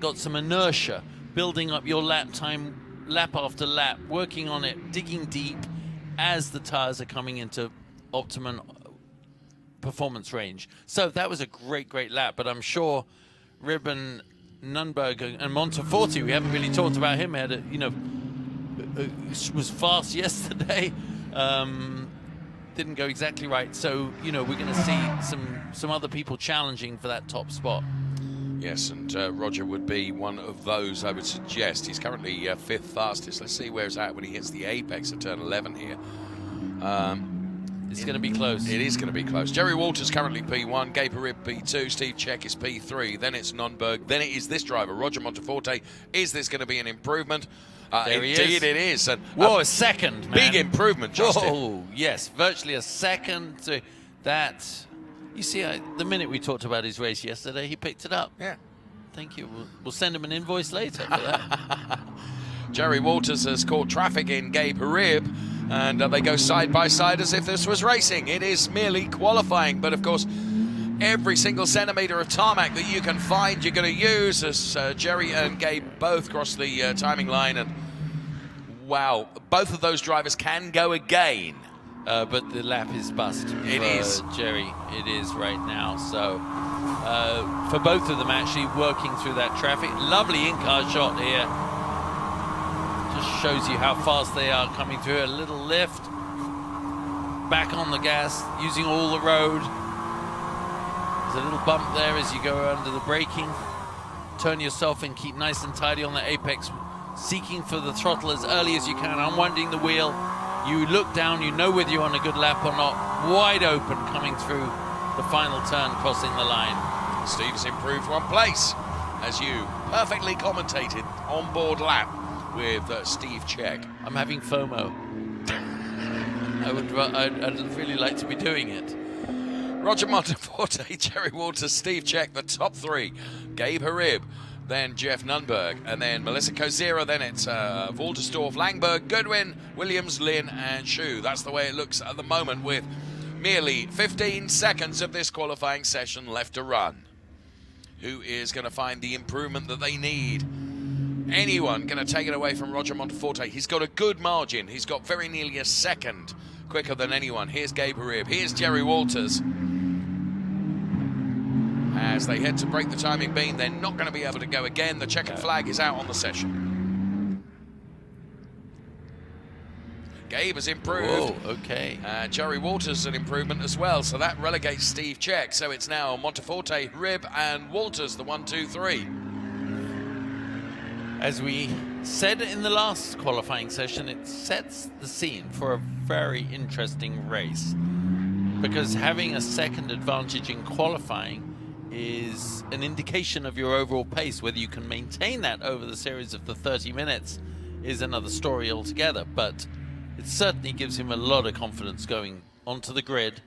got some inertia, building up your lap time, lap after lap, working on it, digging deep as the tires are coming into optimum performance range. So that was a great lap, but I'm sure Ribben, Nunberg, and Monteforti, we haven't really talked about him, was fast yesterday, didn't go exactly right. So, we're going to see some other people challenging for that top spot. Yes, and Roger would be one of those, I would suggest. He's currently 5th fastest. Let's see where he's at when he hits the apex of turn 11 here. It's going to be close. It is going to be close. Jerry Walters currently P1, Gabe Harib P2, Steve Check is P3, then it's Nunberg, then it is this driver, Roger Monteforte. Is this going to be an improvement? Indeed it is. And, whoa, a second, man. Big improvement, Justin. Whoa, yes, virtually a second. To that, you see, the minute we talked about his race yesterday, he picked it up. Yeah. Thank you. We'll send him an invoice later for that. Jerry Walters has caught traffic in Gabe Harib, and they go side by side as if this was racing. It is merely qualifying, but of course, every single centimetre of tarmac that you can find, you're going to use, as Jerry and Gabe both cross the timing line, and wow, both of those drivers can go again. But the lap is bust. It is. Jerry, it is right now. So for both of them actually working through that traffic. Lovely in-car shot here. Just shows you how fast they are coming through. A little lift. Back on the gas, using all the road. There's a little bump there as you go under the braking. Turn yourself and keep nice and tidy on the apex. Seeking for the throttle as early as you can. Unwinding the wheel. You look down, you know whether you're on a good lap or not. Wide open coming through the final turn, crossing the line. Steve's improved 1 place, as you perfectly commentated on-board lap with Steve Check. I'm having FOMO. I'd really like to be doing it. Roger Monteforte, Jerry Walters, Steve Check, the top 3. Gabe Harib, then Jeff Nunberg, and then Melissa Kozira, then it's Waltersdorf, Langberg, Goodwin, Williams, Lynn, and Shu. That's the way it looks at the moment, with merely 15 seconds of this qualifying session left to run. Who is going to find the improvement that they need? Anyone going to take it away from Roger Monteforte? He's got a good margin. He's got very nearly a second quicker than anyone. Here's Gabe Harib. Here's Jerry Walters. As they head to break the timing beam, they're not going to be able to go again. The checkered flag is out on the session. Gabe has improved. Oh, okay. Jerry Walters an improvement as well, so that relegates Steve Czech. So it's now Monteforte, Rib, and Walters, the 1, 2, 3. As we said in the last qualifying session, it sets the scene for a very interesting race, because having a second advantage in qualifying is an indication of your overall pace. Whether you can maintain that over the series of the 30 minutes is another story altogether, but it certainly gives him a lot of confidence going onto the grid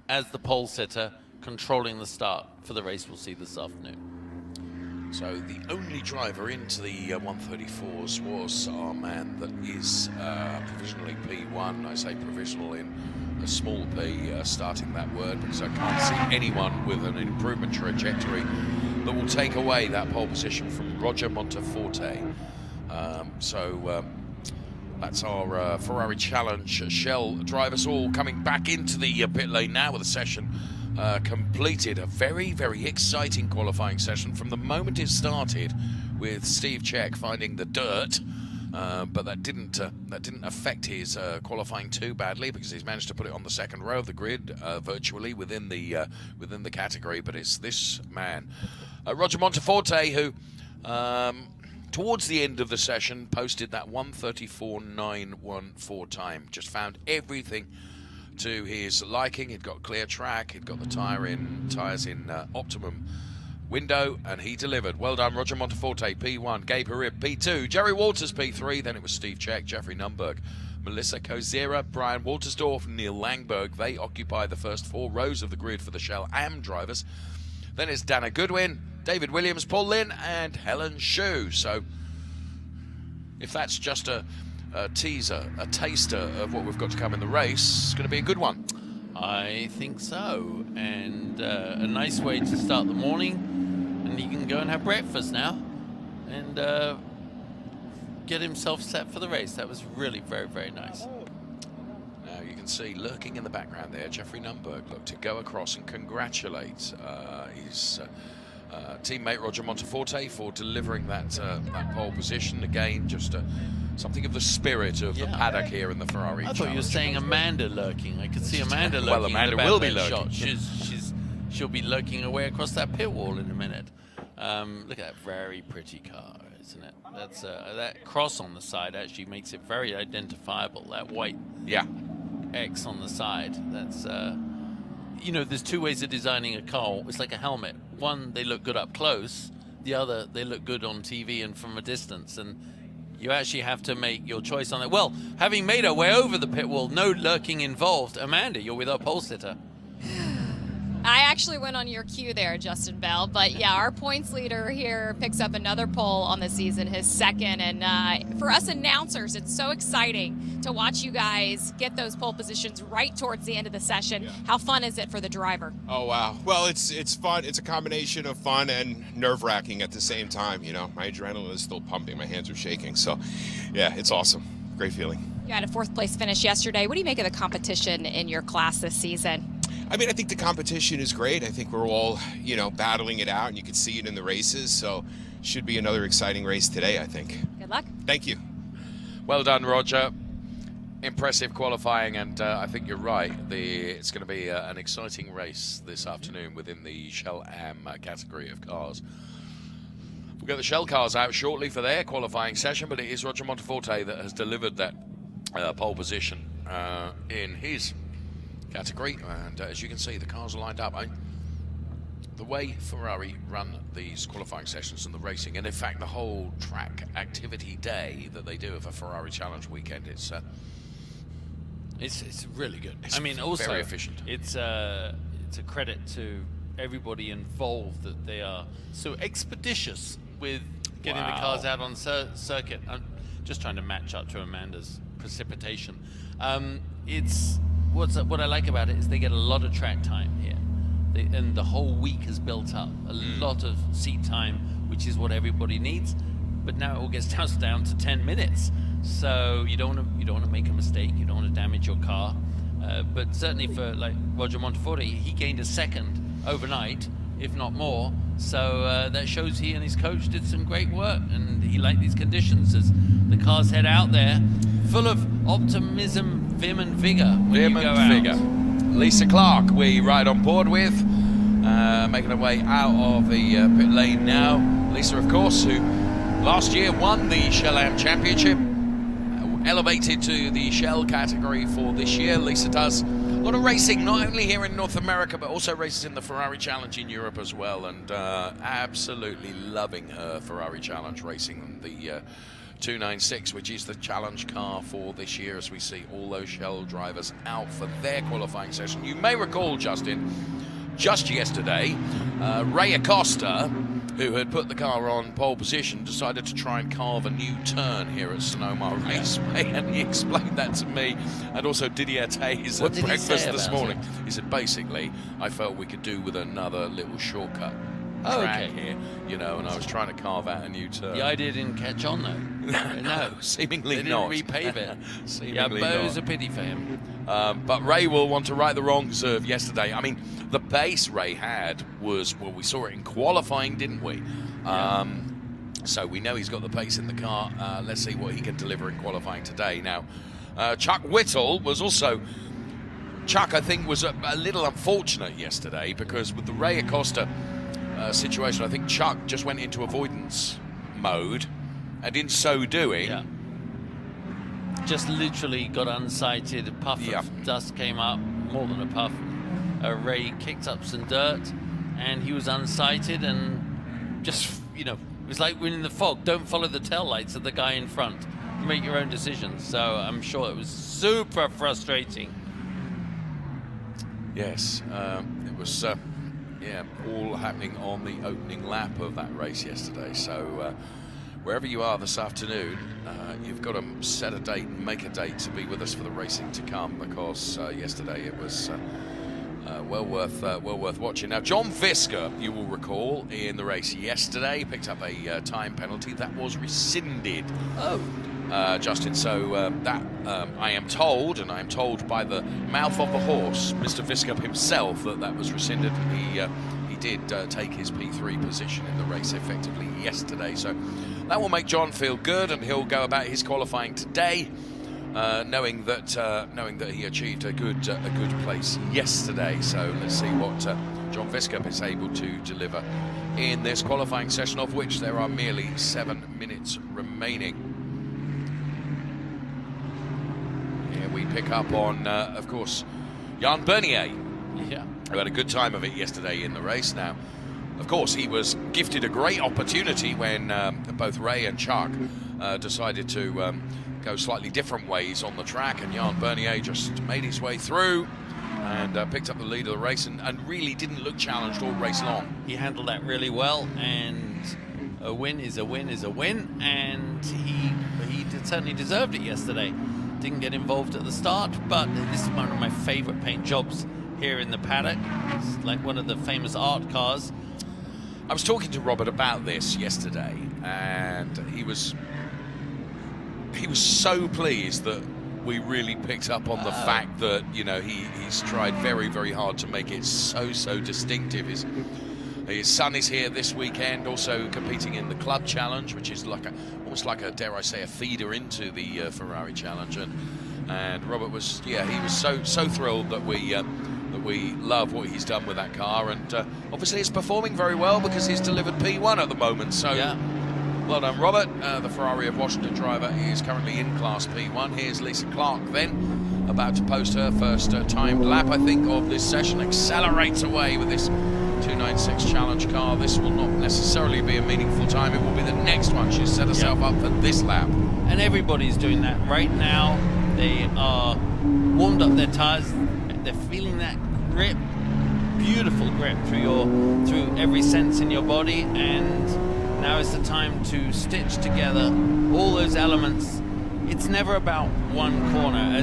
as the pole sitter, controlling the start for the race we'll see this afternoon. So the only driver into the 134s was our man that is provisionally P1. I say provisional in a small p, starting that word, because I can't see anyone with an improvement trajectory that will take away that pole position from Roger Monteforte. That's our Ferrari Challenge Shell drivers all coming back into the pit lane now with a session completed. A very, very exciting qualifying session from the moment it started, with Steve Czech finding the dirt, but that didn't affect his qualifying too badly, because he's managed to put it on the second row of the grid, virtually within the category. But it's this man, Roger Monteforte, who towards the end of the session posted that 1:34.914 time. Just found everything to his liking. He'd got clear track, he'd got the tyres in optimum window, and he delivered. Well done, Roger Monteforte, P1, Gabe Harib, P2, Jerry Walters, P3, then it was Steve Czech, Jeffrey Nunberg, Melissa Kozera, Brian Waltersdorf, Neil Langberg. They occupy the first 4 rows of the grid for the Shell AM drivers. Then it's Dana Goodwin, David Williams, Paul Lynn, and Helen Shue. So if that's just a teaser, a taster of what we've got to come in the race, it's going to be a good one. I think so, and a nice way to start the morning, and he can go and have breakfast now and get himself set for the race. That was really very, very nice. Now you can see lurking in the background there, Jeffrey Nunberg, look to go across and congratulate his teammate Roger Monteforte for delivering that pole position. Again, just something of the spirit of the paddock here in the Ferrari I thought Challenge. you were saying Amanda lurking. I could see Amanda lurking. Well, Amanda will be lurking. Shot. She'll be lurking away across that pit wall in a minute. Look at that very pretty car, isn't it? That's that cross on the side actually makes it very identifiable. That white X on the side. That's there's 2 ways of designing a car. It's like a helmet. One, they look good up close. The other, they look good on TV and from a distance. And you actually have to make your choice on it. Well, having made our way over the pit wall, no lurking involved. Amanda, you're with our pole sitter. I actually went on your cue there, Justin Bell. But yeah, our points leader here picks up another pole on the season, his second. And for us announcers, it's so exciting to watch you guys get those pole positions right towards the end of the session. Yeah. How fun is it for the driver? Oh, wow. Well, it's fun. It's a combination of fun and nerve-wracking at the same time. You know, my adrenaline is still pumping. My hands are shaking. So, yeah, it's awesome. Great feeling. You had a 4th place finish yesterday. What do you make of the competition in your class this season? I mean, I think the competition is great. I think we're all, battling it out, and you can see it in the races. So should be another exciting race today, I think. Good luck. Thank you. Well done, Roger. Impressive qualifying, and I think you're right. It's going to be an exciting race this afternoon within the Shell AM category of cars. We'll get the Shell cars out shortly for their qualifying session, but it is Roger Monteforte that has delivered that pole position in his category, and as you can see, the cars are lined up. The way Ferrari run these qualifying sessions and the racing, and in fact the whole track activity day that they do of a Ferrari Challenge weekend, it's really good. It's also very efficient. It's a credit to everybody involved that they are so expeditious with getting the cars out on circuit. I'm just trying to match up to Amanda's precipitation. What I like about it is they get a lot of track time here, and the whole week has built up a lot of seat time, which is what everybody needs. But now it all gets down to 10 minutes, so you don't want to make a mistake, you don't want to damage your car. But certainly for like Roger Monteforte, he gained a second overnight, if not more. So that shows he and his coach did some great work, and he liked these conditions as the cars head out there full of optimism, vim and vigor when Vim you go and out. vigor. Lisa Clark, we ride on board with, making her way out of the pit lane now. Lisa, of course, who last year won the Shell Am Championship, elevated to the Shell category for this year. Lisa does a lot of racing, not only here in North America, but also races in the Ferrari Challenge in Europe as well, and absolutely loving her Ferrari Challenge racing, the 296, which is the challenge car for this year, as we see all those Shell drivers out for their qualifying session. You may recall, Justin, just yesterday, Ray Acosta, who had put the car on pole position, decided to try and carve a new turn here at Sonoma Raceway, and he explained that to me, and also Didier Tays at breakfast this morning. He said, basically, I felt we could do with another little shortcut track here, you know, and I was trying to carve out a new turn. The idea didn't catch on, though. No, seemingly they not. didn't repave it. Seemingly but not. it was a pity for him. But Ray will want to right the wrongs of yesterday. I mean, the pace Ray had was, well, we saw it in qualifying, didn't we? So we know he's got the pace in the car. Let's see what he can deliver in qualifying today. Now, Chuck Whittle was also... Chuck, I think, was a little unfortunate yesterday, because with the Ray Acosta situation, I think Chuck just went into avoidance mode, and in so doing... just literally got unsighted. A puff of dust came up, more than a puff. Ray kicked up some dirt, and he was unsighted, and just, you know, it was like when in the fog, don't follow the tail lights of the guy in front. You make your own decisions. So I'm sure it was super frustrating. Yes, it was, all happening on the opening lap of that race yesterday. So wherever you are this afternoon, you've got to set a date and make a date to be with us for the racing to come, because yesterday it was well worth watching. Now, John Visca, you will recall, in the race yesterday, picked up a time penalty that was rescinded. Justin, so that I am told, and I am told by the mouth of the horse, Mr. Visca himself, that was rescinded. He did take his P3 position in the race effectively yesterday, so that will make John feel good, and he'll go about his qualifying today, knowing that he achieved a good place yesterday. So let's see what John Visca is able to deliver in this qualifying session, of which there are merely 7 minutes remaining. Here we pick up on, of course, Jan Bernier, who had a good time of it yesterday in the race. Now, of course, he was gifted a great opportunity when both Ray and Chuck decided to go slightly different ways on the track, and Jan Bernier just made his way through and picked up the lead of the race, and really didn't look challenged all race long. He handled that really well, and a win is a win is a win, and he certainly deserved it yesterday. Didn't get involved at the start, but this is one of my favorite paint jobs here in the paddock. It's like one of the famous art cars. I was talking to Robert about this yesterday, and he was so pleased that we really picked up on the fact that, you know, he's tried very, very hard to make it so distinctive. His son is here this weekend, also competing in the Club Challenge, which is like almost like a, dare I say, a feeder into the Ferrari Challenge. And Robert was, he was so thrilled that we love what he's done with that car, and obviously it's performing very well because he's delivered P1 at the moment. So well done, Robert. The Ferrari of Washington driver is currently in Class P1. Here's Lisa Clark then, about to post her first timed lap, I think, of this session. Accelerates away with this 296 challenge car. This will not necessarily be a meaningful time. It will be the next one. She's set herself up for this lap. And everybody's doing that right now. They are warmed up their tires. They're feeling that grip, beautiful grip through every sense in your body. And now is the time to stitch together all those elements. It's never about one corner.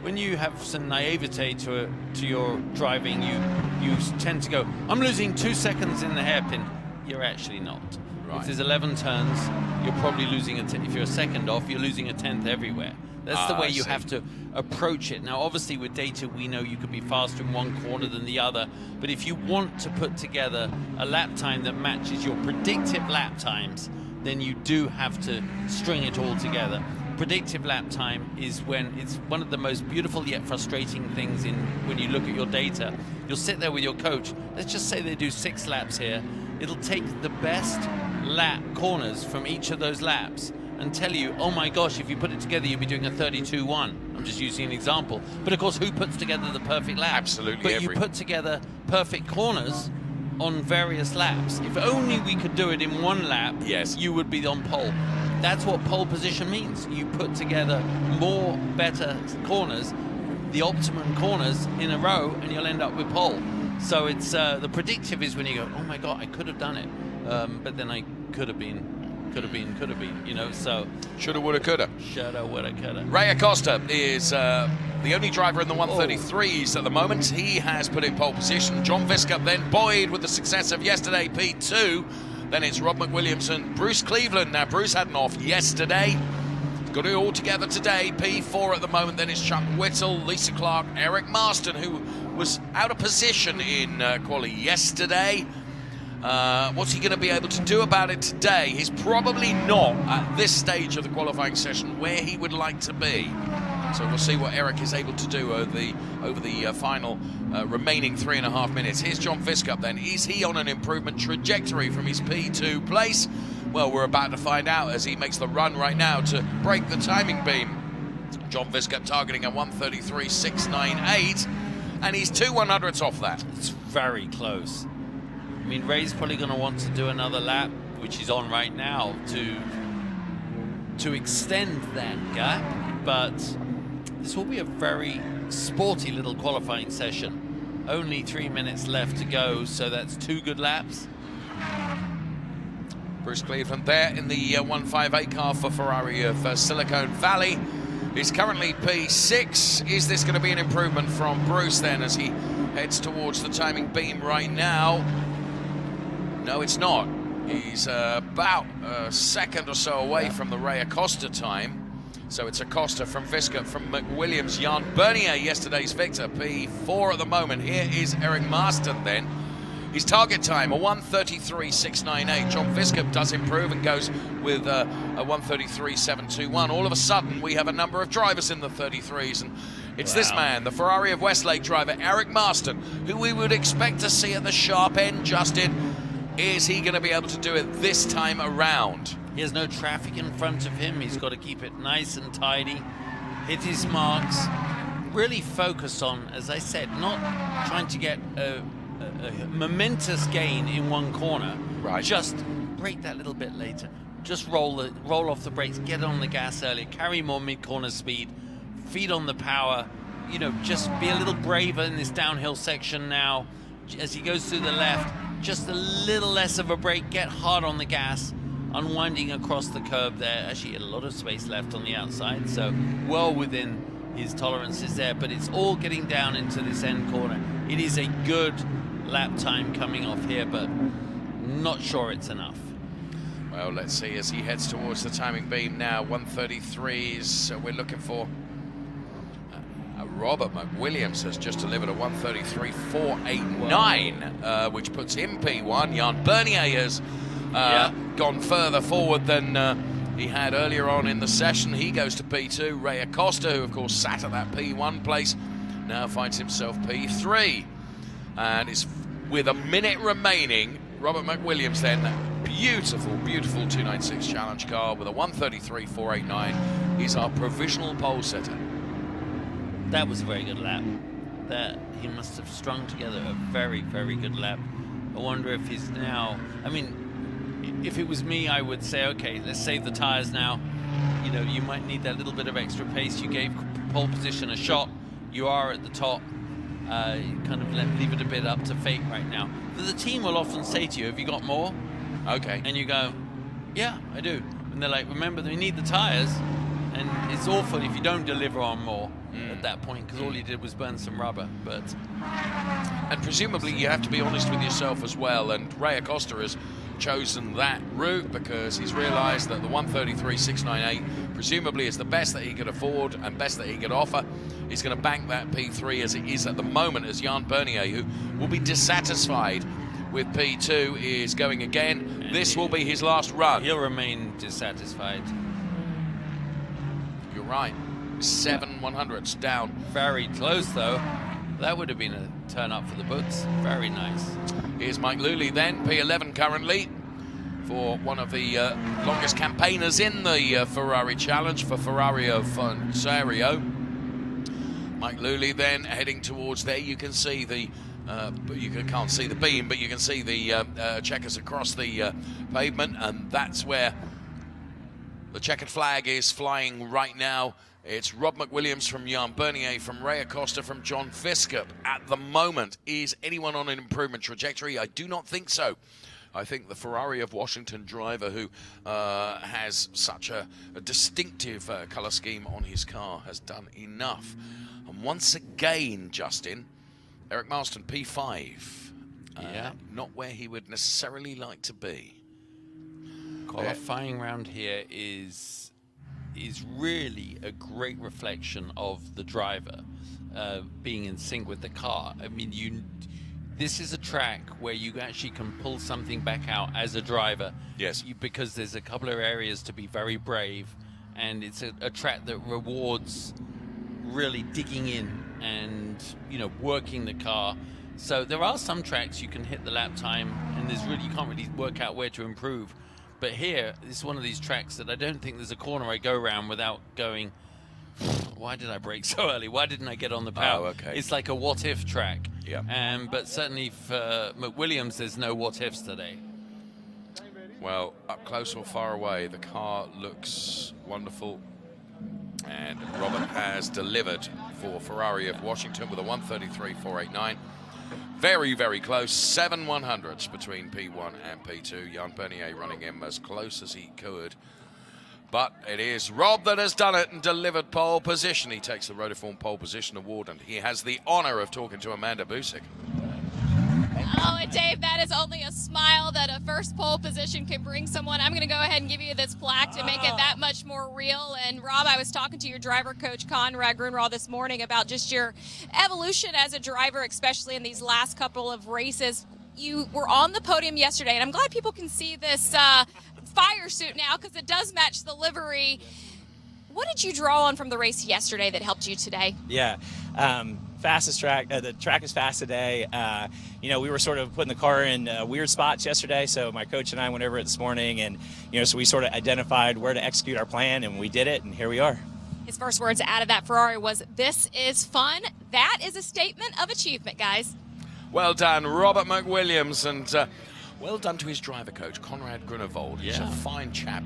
When you have some naivete to your driving, you tend to go, I'm losing 2 seconds in the hairpin. You're actually not. Right. If there's 11 turns, you're probably losing if you're a second off, you're losing a tenth everywhere. That's the way you have to approach it. Now, obviously, with data, we know you could be faster in one corner than the other. But if you want to put together a lap time that matches your predictive lap times, then you do have to string it all together. predictive lap time is when it's one of the most beautiful yet frustrating things when you look at your data. You'll sit there with your coach. Let's just say they do 6 laps here. It'll take the best lap corners from each of those laps and tell you, oh my gosh, if you put it together, you'll be doing a 32.1. I'm just using an example. But of course, who puts together the perfect lap? Absolutely But you put together perfect corners on various laps. If only we could do it in one lap, yes, you would be on pole. That's what pole position means. You put together more better corners, the optimum corners in a row, and you'll end up with pole. So it's the predictive is when you go, oh my God, I could have done it, but then I could have been, you know, so. Shoulda, woulda, coulda. Shoulda, woulda, coulda. Ray Acosta is the only driver in the 133s at the moment. He has put in pole position. John Viscup then buoyed with the success of yesterday, P2. Then it's Rob McWilliams and Bruce Cleveland. Now, Bruce had an off yesterday. Got it all together today. P4 at the moment. Then it's Chuck Whittle, Lisa Clark, Eric Marston, who was out of position in quali yesterday. What's he going to be able to do about it today? He's probably not at this stage of the qualifying session where he would like to be. So we'll see what Eric is able to do over the final remaining 3.5 minutes. Here's John Viscup then. Is he on an improvement trajectory from his P2 place? Well, we're about to find out as he makes the run right now to break the timing beam. John Viscup targeting a 1:33.698, and he's 2/100ths off that. It's very close. I mean, Ray's probably going to want to do another lap, which he's on right now, to extend that gap, but this will be a very sporty little qualifying session. Only 3 minutes left to go, so that's 2 good laps. Bruce Cleveland there in the 158 car for Ferrari of Silicon Valley. He's currently P6. Is this going to be an improvement from Bruce then as he heads towards the timing beam right now? No, it's not. He's about a second or so away from the Ray Acosta time. So it's Acosta from Viscup, from McWilliams, Jan Bernier, yesterday's victor, P4 at the moment. Here is Eric Marston then. His target time, a 1:33.698. John Viscup does improve and goes with a 1:33.721. All of a sudden, we have a number of drivers in the 33s, and it's this man, the Ferrari of Westlake driver, Eric Marston, who we would expect to see at the sharp end, Justin. Is he going to be able to do it this time around? He has no traffic in front of him. He's got to keep it nice and tidy, hit his marks, really focus on, as I said, not trying to get a momentous gain in one corner. Right. Just brake that little bit later. Just roll off the brakes, get on the gas earlier, carry more mid-corner speed, feed on the power. You know, just be a little braver in this downhill section now. As he goes through the left, just a little less of a brake, get hard on the gas, unwinding across the curb there. Actually, a lot of space left on the outside, so well within his tolerances there, but it's all getting down into this end corner. It is a good lap time coming off here, but not sure it's enough. Well, let's see as he heads towards the timing beam now. 1:33s, so we're looking for Robert McWilliams has just delivered a 1:33.489, which puts him P1. Jan Bernier has gone further forward than he had earlier on in the session. He goes to P2. Ray Acosta, who of course sat at that P1 place, now finds himself P3. And it's with a minute remaining, Robert McWilliams then, beautiful, beautiful 296 challenge car with a 1:33.489. He's our provisional pole setter. That was a very good lap. That he must have strung together a very, very good lap. I wonder if he's now, I mean, if it was me, I would say, okay, let's save the tires now. You know, you might need that little bit of extra pace. You gave pole position a shot. You are at the top. Kind of leave it a bit up to fate right now. But the team will often say to you, have you got more? Okay. And you go, yeah, I do. And they're like, remember, they need the tires. And it's awful if you don't deliver on more at that point, because all you did was burn some rubber. And presumably you have to be honest with yourself as well, and Ray Acosta has chosen that route because he's realized that the 1:33.698 presumably is the best that he could afford and best that he could offer. He's going to bank that P3 as it is at the moment, as Jan Bernier, who will be dissatisfied with P2, is going again. This will be his last run. He'll remain dissatisfied. You're right. 7/100ths down. Very close, though. That would have been a turn up for the books. Very nice. Here's Mike Luley then, P11 currently, for one of the longest campaigners in the Ferrari Challenge for Ferrari of Ontario. Mike Luley then heading towards there. You can see the, can't see the beam, but you can see the checkers across the pavement, and that's where the checkered flag is flying right now. It's Rob McWilliams from Jan Bernier, from Ray Acosta, from John Viscup. At the moment, is anyone on an improvement trajectory? I do not think so. I think the Ferrari of Washington driver, who has such a distinctive colour scheme on his car, has done enough. And once again, Justin, Eric Marston, P5. Not where he would necessarily like to be. Qualifying round here is really a great reflection of the driver being in sync with the car. I mean, this is a track where you actually can pull something back out as a driver. Yes. Because there's a couple of areas to be very brave, and it's a track that rewards really digging in and, working the car. So there are some tracks you can hit the lap time, and you can't really work out where to improve. But here, this is one of these tracks that I don't think there's a corner I go around without going, why did I brake so early? Why didn't I get on the power? Oh, okay. It's like a what-if track. Yeah. But certainly for McWilliams, there's no what-ifs today. Well, up close or far away, the car looks wonderful. And Robert has delivered for Ferrari of Washington with a 1:33.489. Very, very close. 7/100ths between P1 and P2. Jan Bernier running him as close as he could. But it is Rob that has done it and delivered pole position. He takes the Rotiform pole position award, and he has the honor of talking to Amanda Busick. Oh, and Dave, that is only a smile that a first pole position can bring someone. I'm going to go ahead and give you this plaque to make it that much more real. And Rob, I was talking to your driver coach, Conrad Grunwald, this morning about just your evolution as a driver, especially in these last couple of races. You were on the podium yesterday, and I'm glad people can see this fire suit now because it does match the livery. What did you draw on from the race yesterday that helped you today? Yeah. Fastest track. The track is fast today. We were sort of putting the car in weird spots yesterday, so my coach and I went over it this morning, and so we sort of identified where to execute our plan, and we did it, and here we are. His first words out of that Ferrari was, "This is fun." That is a statement of achievement, guys. Well done, Robert McWilliams, and well done to his driver coach, Conrad Grunewald. He's a fine chap,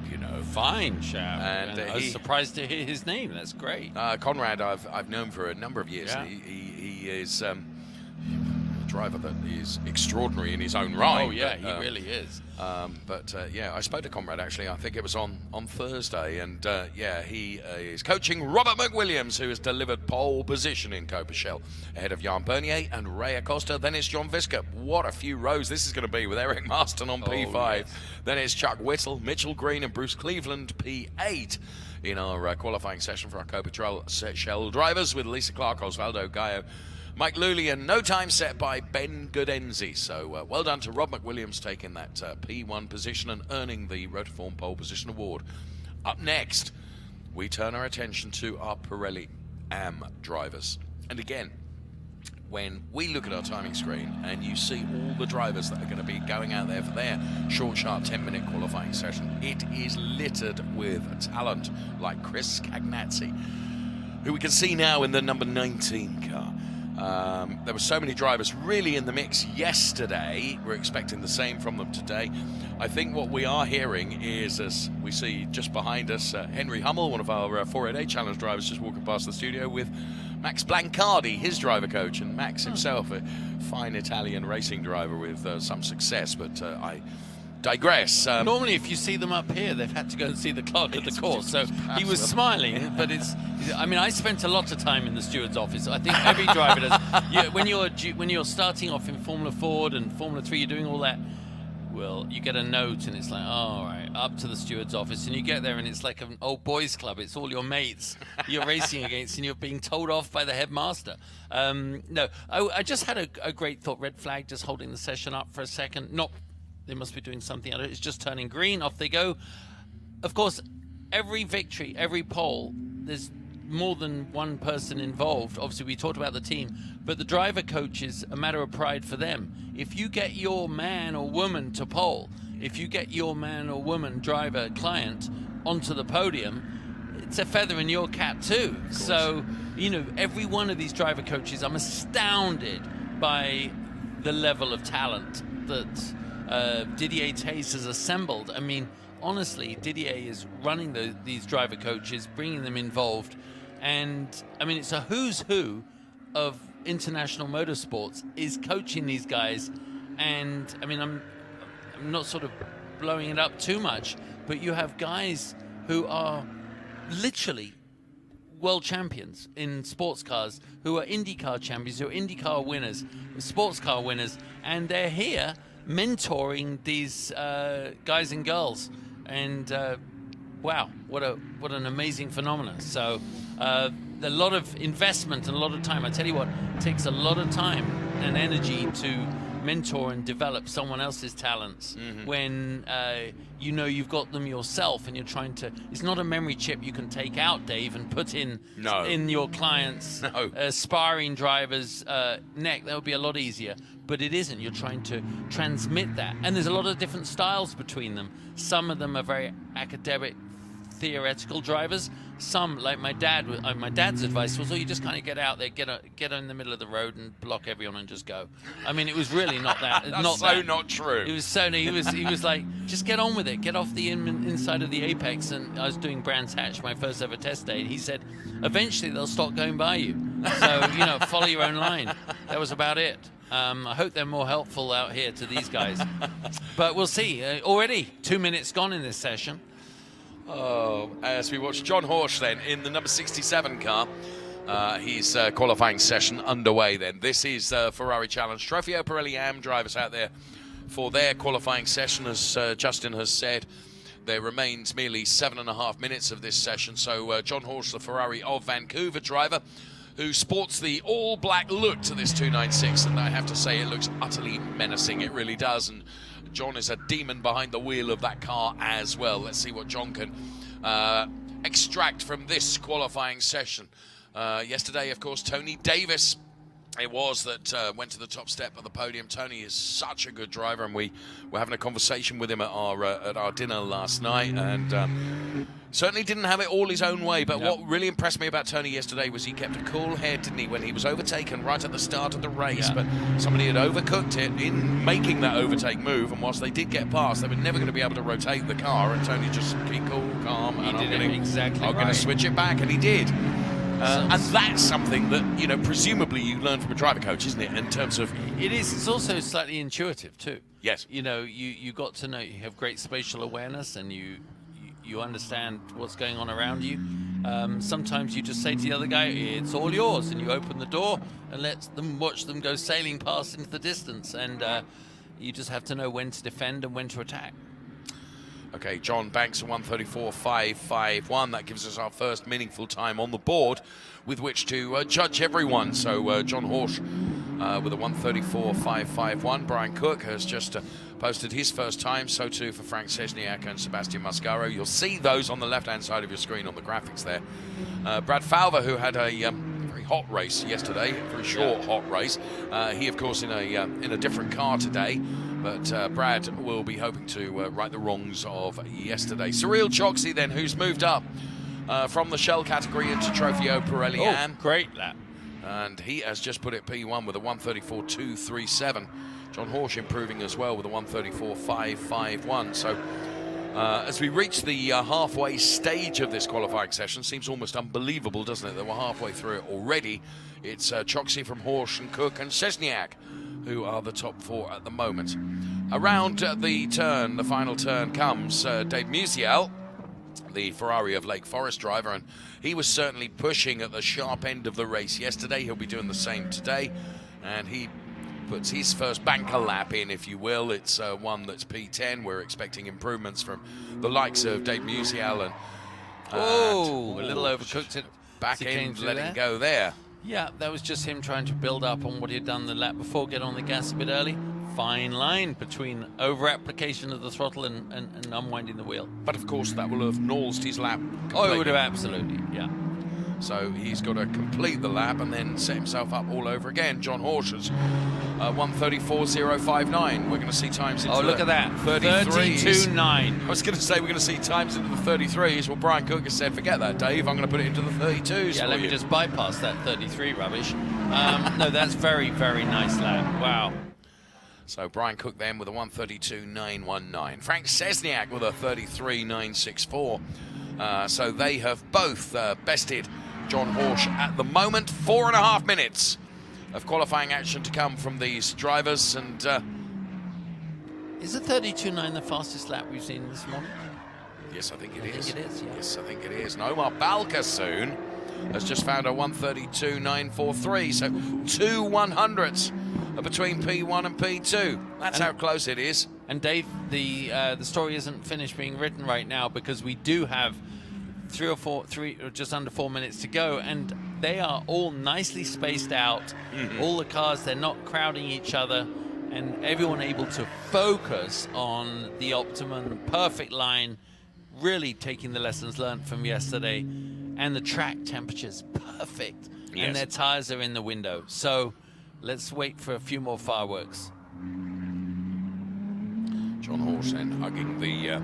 Fine chap. And I was surprised to hear his name. That's great. Conrad, I've known for a number of years. Yeah. He is a driver that is extraordinary in his own right. Oh, yeah, he really is. I spoke to Conrad, actually. I think it was on Thursday. And, he is coaching Robert McWilliams, who has delivered pole position in Coppa Shell, ahead of Jan Bernier and Ray Acosta. Then it's John Viscup. What a few rows this is going to be with Eric Marston on P5. Yes. Then it's Chuck Whittle, Mitchell Green, and Bruce Cleveland, P8. In our qualifying session for our Coppa Shell drivers, with Lisa Clark, Osvaldo Gallo, Mike Luley, and no time set by Ben Goodenzi. So well done to Rob McWilliams taking that P1 position and earning the Rotiform pole position award. Up next, we turn our attention to our Pirelli AM drivers. And again, when we look at our timing screen and you see all the drivers that are going to be going out there for their short, sharp 10-minute qualifying session, it is littered with talent like Chris Cagnazzi, who we can see now in the number 19 car. There were so many drivers really in the mix yesterday. We're expecting the same from them today. I think what we are hearing is, as we see just behind us, Henry Hummel, one of our 488 Challenge drivers, just walking past the studio with Max Blancardi, his driver coach, and Max himself, a fine Italian racing driver with some success, but I digress. Normally, if you see them up here, they've had to go and see the clerk at the course. So he was smiling, but I spent a lot of time in the steward's office. I think every driver does. When you're starting off in Formula Ford and Formula 3, you're doing all that. Well, you get a note, and it's like, all right, up to the steward's office, and you get there, and it's like an old boys club. It's all your mates you're racing against, and you're being told off by the headmaster. I just had a great thought. Red flag, just holding the session up for a second. They must be doing something. It's just turning green. Off they go. Of course, every victory, every pole there's more than one person involved. Obviously, we talked about the team, but the driver coach is a matter of pride for them. If you get your man or woman to pole, if you get your man or woman driver client onto the podium, it's a feather in your cap too. So, every one of these driver coaches, I'm astounded by the level of talent that Didier Taze has assembled. I mean, honestly, Didier is running these driver coaches, bringing them involved. And, I mean, it's a who's who of international motorsports is coaching these guys. And, I mean, I'm not sort of blowing it up too much, but you have guys who are literally world champions in sports cars, who are IndyCar champions, who are IndyCar winners, sports car winners, and they're here mentoring these guys and girls. And wow, what an amazing phenomenon. So a lot of investment and a lot of time. I tell you what, it takes a lot of time and energy to mentor and develop someone else's talents when you've got them yourself, and you're trying to. It's not a memory chip you can take out, Dave, and put in your client's aspiring driver's neck. That would be a lot easier, but it isn't. You're trying to transmit that, and there's a lot of different styles between them. Some of them are very academic, theoretical drivers. Some, like my dad's advice was, you just kind of get out there, get in the middle of the road and block everyone and just go. I mean, it was really not that. That's not true. It was so. He was like, just get on with it. Get off the inside of the apex. And I was doing Brands Hatch, my first ever test day. And he said, eventually they'll stop going by you. So follow your own line. That was about it. I hope they're more helpful out here to these guys. But we'll see. Already 2 minutes gone in this session. As we watch John Horsch then in the number 67 car. His qualifying session underway then. This is Ferrari Challenge. Trofeo Pirelli AM drivers out there for their qualifying session. As Justin has said, there remains merely 7.5 minutes of this session. So John Horsch, the Ferrari of Vancouver driver, who sports the all-black look to this 296, and I have to say it looks utterly menacing. It really does, and John is a demon behind the wheel of that car as well. Let's see what John can extract from this qualifying session. Yesterday, of course, Tony Davis, it was that went to the top step of the podium. Tony is such a good driver, and we were having a conversation with him at our dinner last night, and certainly didn't have it all his own way. But what really impressed me about Tony yesterday was he kept a cool head, didn't he, when he was overtaken right at the start of the race. But somebody had overcooked it in making that overtake move, and whilst they did get past, they were never going to be able to rotate the car, and Tony just keep cool, calm, and I'm going to switch it back, and he did. And that's something that, presumably you learn from a driver coach, isn't it, in terms of... It is. It's also slightly intuitive, too. Yes. You got to know, you have great spatial awareness, and you understand what's going on around you. Sometimes you just say to the other guy, it's all yours, and you open the door and watch them go sailing past into the distance, and you just have to know when to defend and when to attack. Okay, John Banks, 1:34.551. That gives us our first meaningful time on the board with which to judge everyone. So John Horsch with a 1:34.551. Brian Cook has just posted his first time. So too for Frank Szczesniak and Sebastian Mascaro. You'll see those on the left-hand side of your screen on the graphics there. Brad Falver, who had a very hot race yesterday, a very short hot race. He, of course, in a different car today. But Brad will be hoping to right the wrongs of yesterday. Cyril Choksi then, who's moved up from the Shell category into Trofeo Pirelli AM. Great lap. And he has just put it P1 with a 1:34.237. John Horsch improving as well with a 1:34.551. So as we reach the halfway stage of this qualifying session, seems almost unbelievable, doesn't it, that we're halfway through it already. It's Choksi from Horsch and Cook and Szczesniak, who are the top four at the moment. Around the final turn comes Dave Musial, the Ferrari of Lake Forest driver, and he was certainly pushing at the sharp end of the race yesterday. He'll be doing the same today, and he puts his first banker lap in, if you will. It's one that's P10. We're expecting improvements from the likes of Dave Musial and a little overcooked it. Back end, letting go there. Yeah, that was just him trying to build up on what he had done the lap before, get on the gas a bit early. Fine line between over-application of the throttle and unwinding the wheel. But, of course, that will have nosed his lap completely. Oh, it would have, absolutely, yeah. So he's got to complete the lap and then set himself up all over again. John Horsch's 1:34.059. We're going to see times into look at that. 33s. 32.9. I was going to say we're going to see times into the 33s. Well, Brian Cook has said, forget that, Dave. I'm going to put it into the 32s. Yeah, let me just bypass that 33 rubbish. No, that's very, very nice lap. Wow. So Brian Cook then with a 1:32.919. Frank Szczesniak with a 33.964. So they have both bested John Horsch at the moment. 4.5 minutes of qualifying action to come from these drivers. And is a 32.9 the fastest lap we've seen this morning? yes, I think it I is. think it is, yeah. Yes, I think it is. And Omar Balkasoon has just found a 1:32.943. So 2 100ths between P1 and P2. That's how close it is. And Dave, the story isn't finished being written right now because we do have just under 4 minutes to go, and they are all nicely spaced out. All the cars, they're not crowding each other, and everyone able to focus on the optimum perfect line, really taking the lessons learned from yesterday. And the track temperature's perfect, Yes. and their tires are in the window. So let's wait for a few more fireworks. John Horsch then hugging the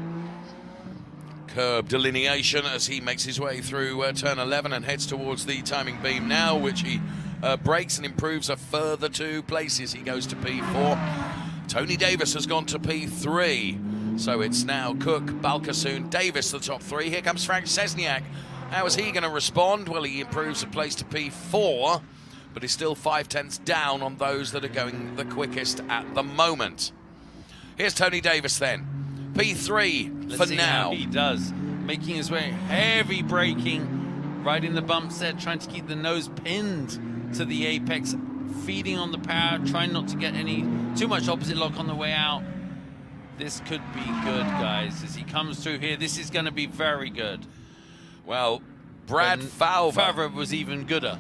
curb delineation as he makes his way through turn 11 and heads towards the timing beam now, which he breaks and improves a further 2 places. He goes to P4. Tony Davis has gone to P3. So it's now Cook, Balkasoon, Davis, the top 3. Here comes Frank Szczesniak. How is he going to respond? Well, he improves a place to P4, but he's still 5/10ths down on those that are going the quickest at the moment. Here's Tony Davis then. P3 Let's for see now. how he does. Making his way, heavy braking, right in the bumps there, trying to keep the nose pinned to the apex, feeding on the power, trying not to get too much opposite lock on the way out. This could be good, guys, as he comes through here. This is going to be very good. Well, Brad Falver. Favre was even gooder.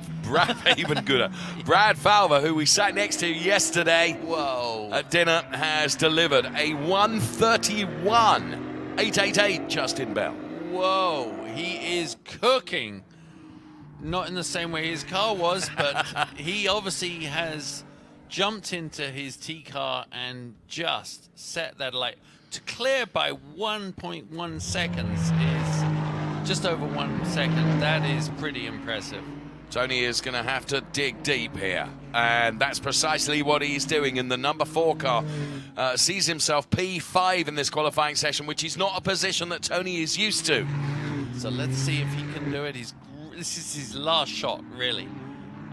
Even gooder. Brad Falver, who we sat next to yesterday Whoa. at dinner, has delivered a 1:31.888, Justin Bell. Whoa, he is cooking. Not in the same way his car was, but he obviously has jumped into his T car and just set that light. To clear by 1.1 seconds is just over 1 second. That is pretty impressive. Tony is going to have to dig deep here, and that's precisely what he's doing. In the number 4 car, sees himself P5 in this qualifying session, which is not a position that Tony is used to. So let's see if he can do it. This is his last shot, really.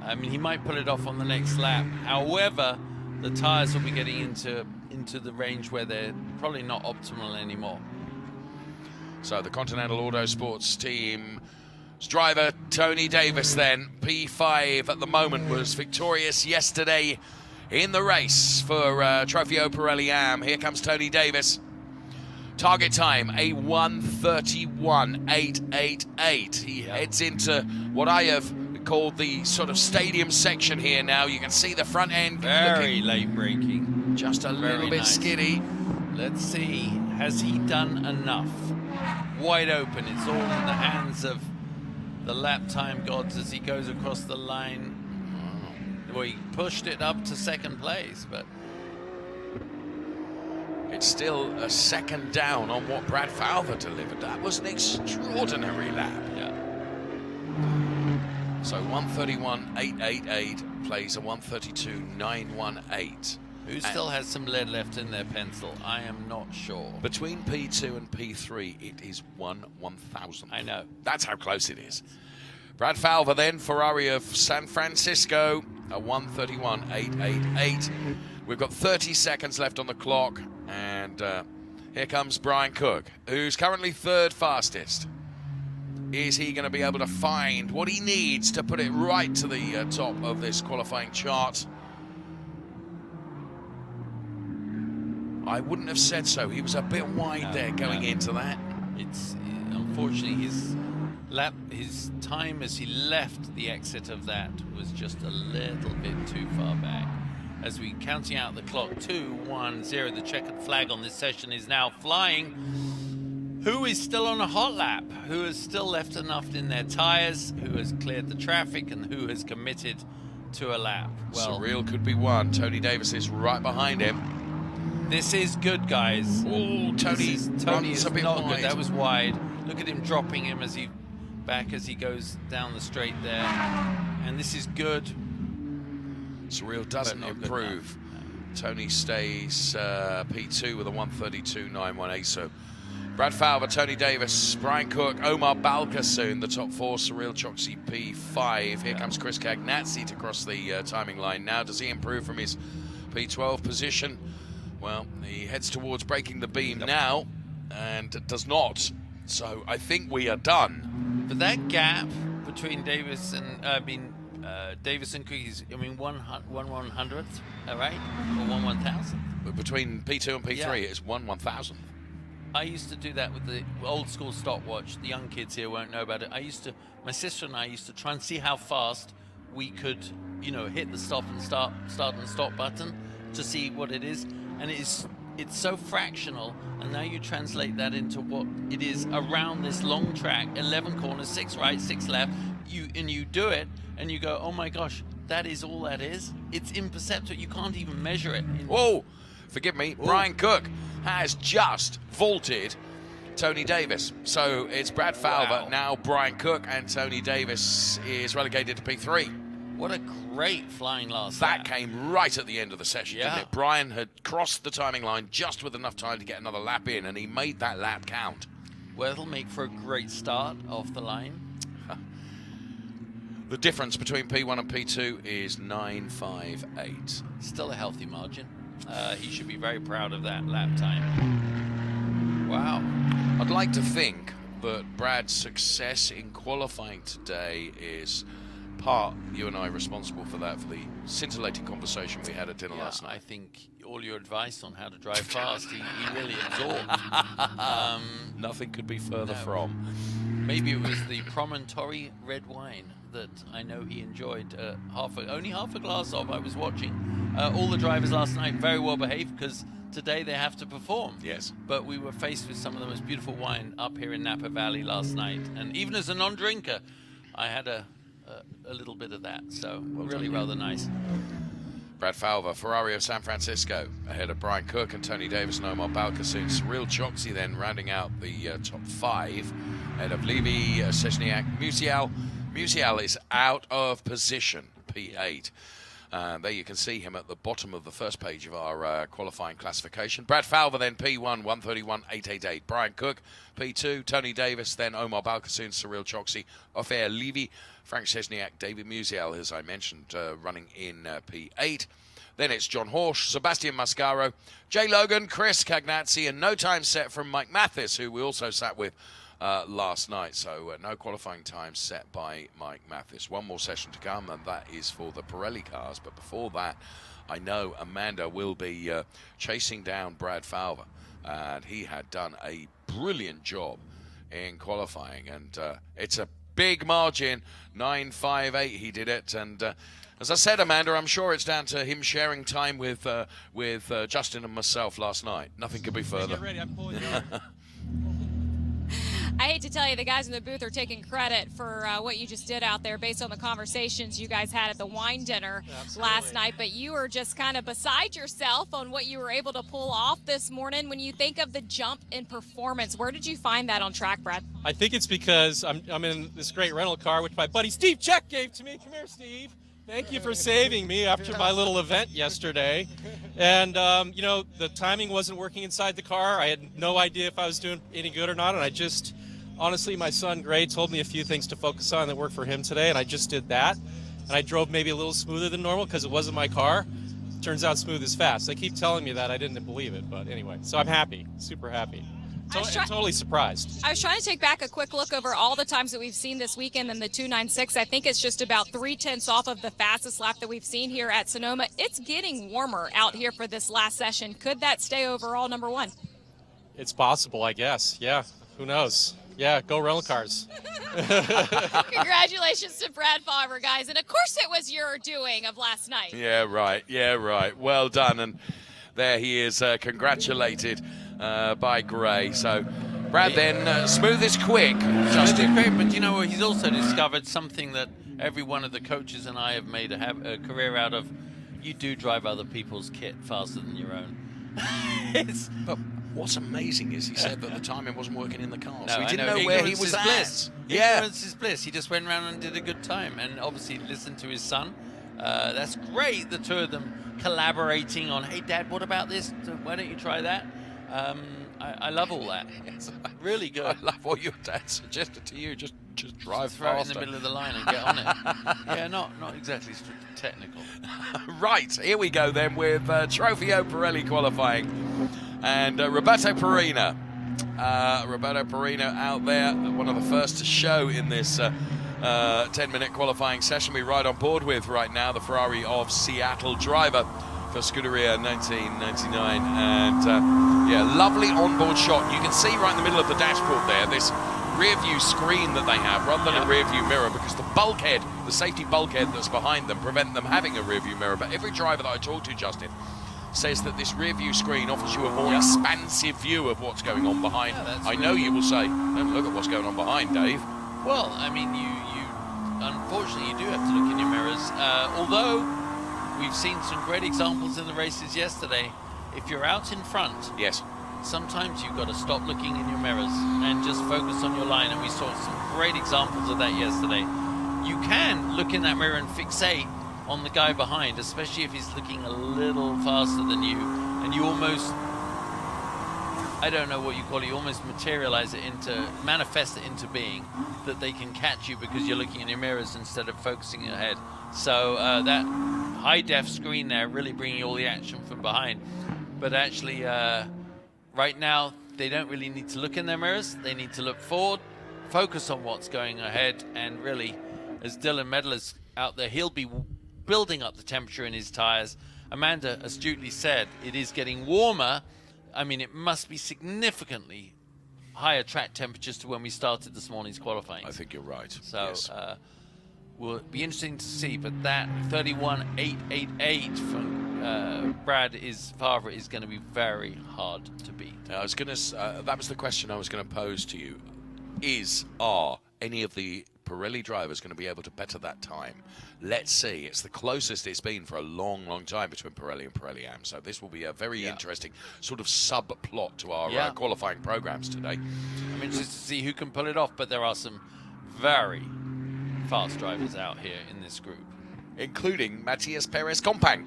I mean, he might pull it off on the next lap. However, the tires will be getting into the range where they're probably not optimal anymore. So the Continental Autosports team's driver, Tony Davis, then, P5 at the moment, was victorious yesterday in the race for Trofeo Pirelli Am. Here comes Tony Davis. Target time, a 1:31.888. He heads into what I have called the sort of stadium section here now. You can see the front end. Very late braking. Just a little Very bit nice. skiddy. Let's see, has he done enough? Wide open, it's all in the hands of the lap time gods as he goes across the line. Well, he pushed it up to second place, but It's still a second down on what Brad Falver delivered. That was an extraordinary lap. yeah. So 1:31.888 plays a 1:32.918. Who still has some lead left in their pencil? I am not sure. Between P2 and P3, it is 1/1000th. I know. That's how close it is. Brad Falver then, Ferrari of San Francisco, a 1:31.888. We've got 30 seconds left on the clock, and here comes Brian Cook, who's currently 3rd fastest. Is he going to be able to find what he needs to put it right to the top of this qualifying chart? I wouldn't have said so. He was a bit wide there going into that. It's unfortunately his time as he left the exit of that was just a little bit too far back. As we counting out the clock, 2-1-0. The checkered flag on this session is now flying. Who is still on a hot lap? Who has still left enough in their tires? Who has cleared the traffic? And who has committed to a lap? Well, Surreal could be one. Tony Davis is right behind him. this is good, guys. Oh, Tony Tony runs is a bit not wide. good. That was wide. Look at him dropping him as he goes down the straight there. And this is good. Surreal doesn't But not good improve. Tony stays P2 with a 132.918. So Brad Falver, Tony Davis, Brian Cook, Omar Balkasoon, the top four. Surreal Choksi P5. Here comes Chris Cagnazzi to cross the timing line. Now, does he improve from his P12 position? Well, he heads towards breaking the beam now, and does not. So I think we are done. But that gap between Davis and Davis and Cook is, I mean, 1/100th, right? Or 1/1000th. But between P2 and P3, Yeah. it's 1/1000. I used to do that with the old school stopwatch. The young kids here won't know about it. My sister and I used to try and see how fast we could, hit the start and stop button to see what it is. And it's so fractional. And now you translate that into what it is around this long track, 11 corners, 6 right, 6 left. You do it and you go, oh my gosh, that is all that is. It's imperceptible. You can't even measure it. Whoa, forgive me. Brian Cook has just vaulted Tony Davis. So it's Brad Falver, Wow. now Brian Cook, and Tony Davis is relegated to P3. What a great flying last That lap. came right at the end of the session, didn't Yeah. it? Brian had crossed the timing line just with enough time to get another lap in, and he made that lap count. Well, it'll make for a great start off the line. The difference between P1 and P2 is 9.58. Still a healthy margin. He should be very proud of that lap time. Wow. I'd like to think that Brad's success in qualifying today is part you and I responsible for that, for the scintillating conversation we had at dinner last I night. think all your advice on how to drive fast, he really absorbed. Nothing could be further from. Maybe it was the Promontory red wine that I know he enjoyed only half a glass of. I was watching all the drivers last night, very well behaved, because today they have to perform. Yes. But we were faced with some of the most beautiful wine up here in Napa Valley last night. And even as a non-drinker, I had a little bit of that. So really rather nice. Brad Falver, Ferrari of San Francisco, ahead of Brian Cook and Tony Davis and Omar Balkasoon. Surreal Choksi then rounding out the top 5, ahead of Levy, Sesniak, Musial. Musial is out of position, P8. There you can see him at the bottom of the first page of our qualifying classification. Brad Falver then P1, 131.888. Brian Cook, P2. Tony Davis, then Omar Balkasoon, Surreal Choksi, Ofer Levy, Frank Sesniak, David Musial, as I mentioned, running in P8. Then it's John Horsch, Sebastian Mascaro, Jay Logan, Chris Cagnazzi, and no time set from Mike Mathis, who we also sat with last night. So no qualifying time set by Mike Mathis. One more session to come, and that is for the Pirelli cars. But before that, I know Amanda will be chasing down Brad Falver, and he had done a brilliant job in qualifying, and it's a big margin, 9.58 he did it. And as I said, Amanda, I'm sure it's down to him sharing time with Justin and myself last night. Nothing could be further. Get ready, I'm pulling you over. I hate to tell you, the guys in the booth are taking credit for what you just did out there based on the conversations you guys had at the wine dinner last night, but you were just kind of beside yourself on what you were able to pull off this morning. When you think of the jump in performance, where did you find that on track, Brad? I think it's because I'm in this great rental car, which my buddy Steve Check gave to me. Come here, Steve. Thank you for saving me after my little event yesterday. And, the timing wasn't working inside the car. I had no idea if I was doing any good or not, and I just... Honestly, my son Gray told me a few things to focus on that worked for him today, and I just did that. And I drove maybe a little smoother than normal because it wasn't my car. Turns out smooth is fast. They keep telling me that. I didn't believe it, but anyway. So I'm happy, super happy. I'm totally surprised. I was trying to take back a quick look over all the times that we've seen this weekend in the 296. I think it's just about 0.3 off of the fastest lap that we've seen here at Sonoma. It's getting warmer out here for this last session. Could that stay overall number 1? It's possible, I guess. Yeah, who knows? Yeah, go rental cars. Congratulations to Brad Falver, guys. And of course it was your doing of last night. Yeah, right. Well done. And there he is, congratulated by Gray. So Brad, then smooth is quick. Justin. Great, but you know, he's also discovered something that every one of the coaches and I have made a career out of. You do drive other people's kit faster than your own. But what's amazing is he said that the timing wasn't working in the car, No, so he I didn't know. know where he Ignorance was is at. bliss. Yeah. Ignorance is bliss. He just went around and did a good time, and obviously listened to his son. That's great. The two of them collaborating on, hey, Dad, what about this? Why don't you try that? I love all that. Yes. Really good. I love what your dad suggested to you. Just drive Throw it in faster. the middle of the line and get on it. Yeah, not exactly technical. Right, here we go then with Trofeo Pirelli qualifying. And Roberto Perina. Roberto Perina out there, one of the first to show in this 10-minute qualifying session. We ride on board with right now the Ferrari of Seattle driver for Scuderia 1999. And yeah, lovely onboard shot. You can see right in the middle of the dashboard there, this rear view screen that they have rather than a rear view mirror, because the bulkhead, the safety bulkhead that's behind them, prevent them having a rear view mirror. But every driver that I talk to, Justin, says that this rear view screen offers you a more expansive view of what's going on behind. I know you will say, don't look at what's going on behind, Dave. Well, I mean, you unfortunately you do have to look in your mirrors. Although we've seen some great examples in the races yesterday. If you're out in front, Yes. sometimes you've got to stop looking in your mirrors and just focus on your line, and we saw some great examples of that yesterday. You can look in that mirror and fixate on the guy behind, especially if he's looking a little faster than you, and you almost, I don't know what you call it, you almost manifest it into being that they can catch you because you're looking in your mirrors instead of focusing ahead. So that high def screen there really bringing all the action from behind. But actually, right now, they don't really need to look in their mirrors. They need to look forward, focus on what's going ahead, and really, as Dylan Medler's out there, he'll be building up the temperature in his tires. Amanda astutely said it is getting warmer. I mean, it must be significantly higher track temperatures to when we started this morning's qualifying. I think you're right. So yes. will be interesting to see, but that 31.888 from Brad's father is going to be very hard to beat. I was going to. That was the question I was going to pose to you. Are any of the Pirelli drivers going to be able to better that time? Let's see. It's the closest it's been for a long, long time between Pirelli and Pirelli Am. So this will be a very interesting sort of subplot to our qualifying programs today. I'm interested to see who can pull it off, but there are some very fast drivers out here in this group, including Matias Perez Compang,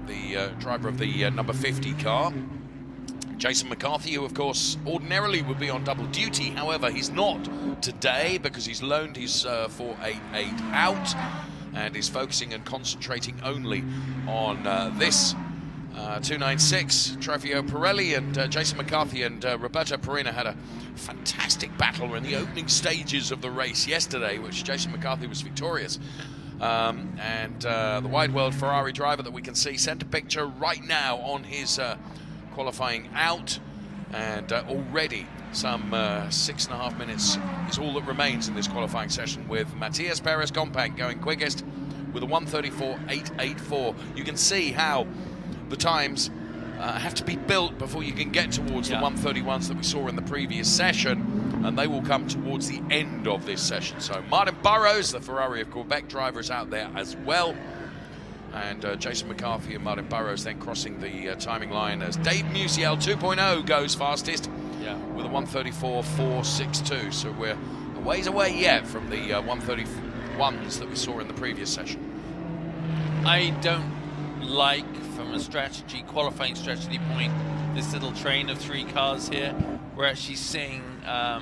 the driver of the number 50 car. Jason McCarthy, who of course ordinarily would be on double duty, however he's not today because he's loaned his 488 out and is focusing and concentrating only on this 296 Trofeo Pirelli. And Jason McCarthy and Roberto Perina had a fantastic battle in the opening stages of the race yesterday, which Jason McCarthy was victorious. And the Wide World Ferrari driver that we can see sent a picture right now on his qualifying out, and already some 6.5 minutes is all that remains in this qualifying session, with Matias Perez Compang going quickest with a 1:34.884. You can see how the times have to be built before you can get towards the 1:31s that we saw in the previous session, and they will come towards the end of this session. So Martin Burrows, the Ferrari of Quebec driver, is out there as well. And Jason McCarthy and Martin Burrows then crossing the timing line as Dave Musial 2.0 goes fastest with a 1:34.462. So we're a ways away yet from the 1:31s that we saw in the previous session. I don't like, from a qualifying strategy point, this little train of 3 cars here. We're actually seeing a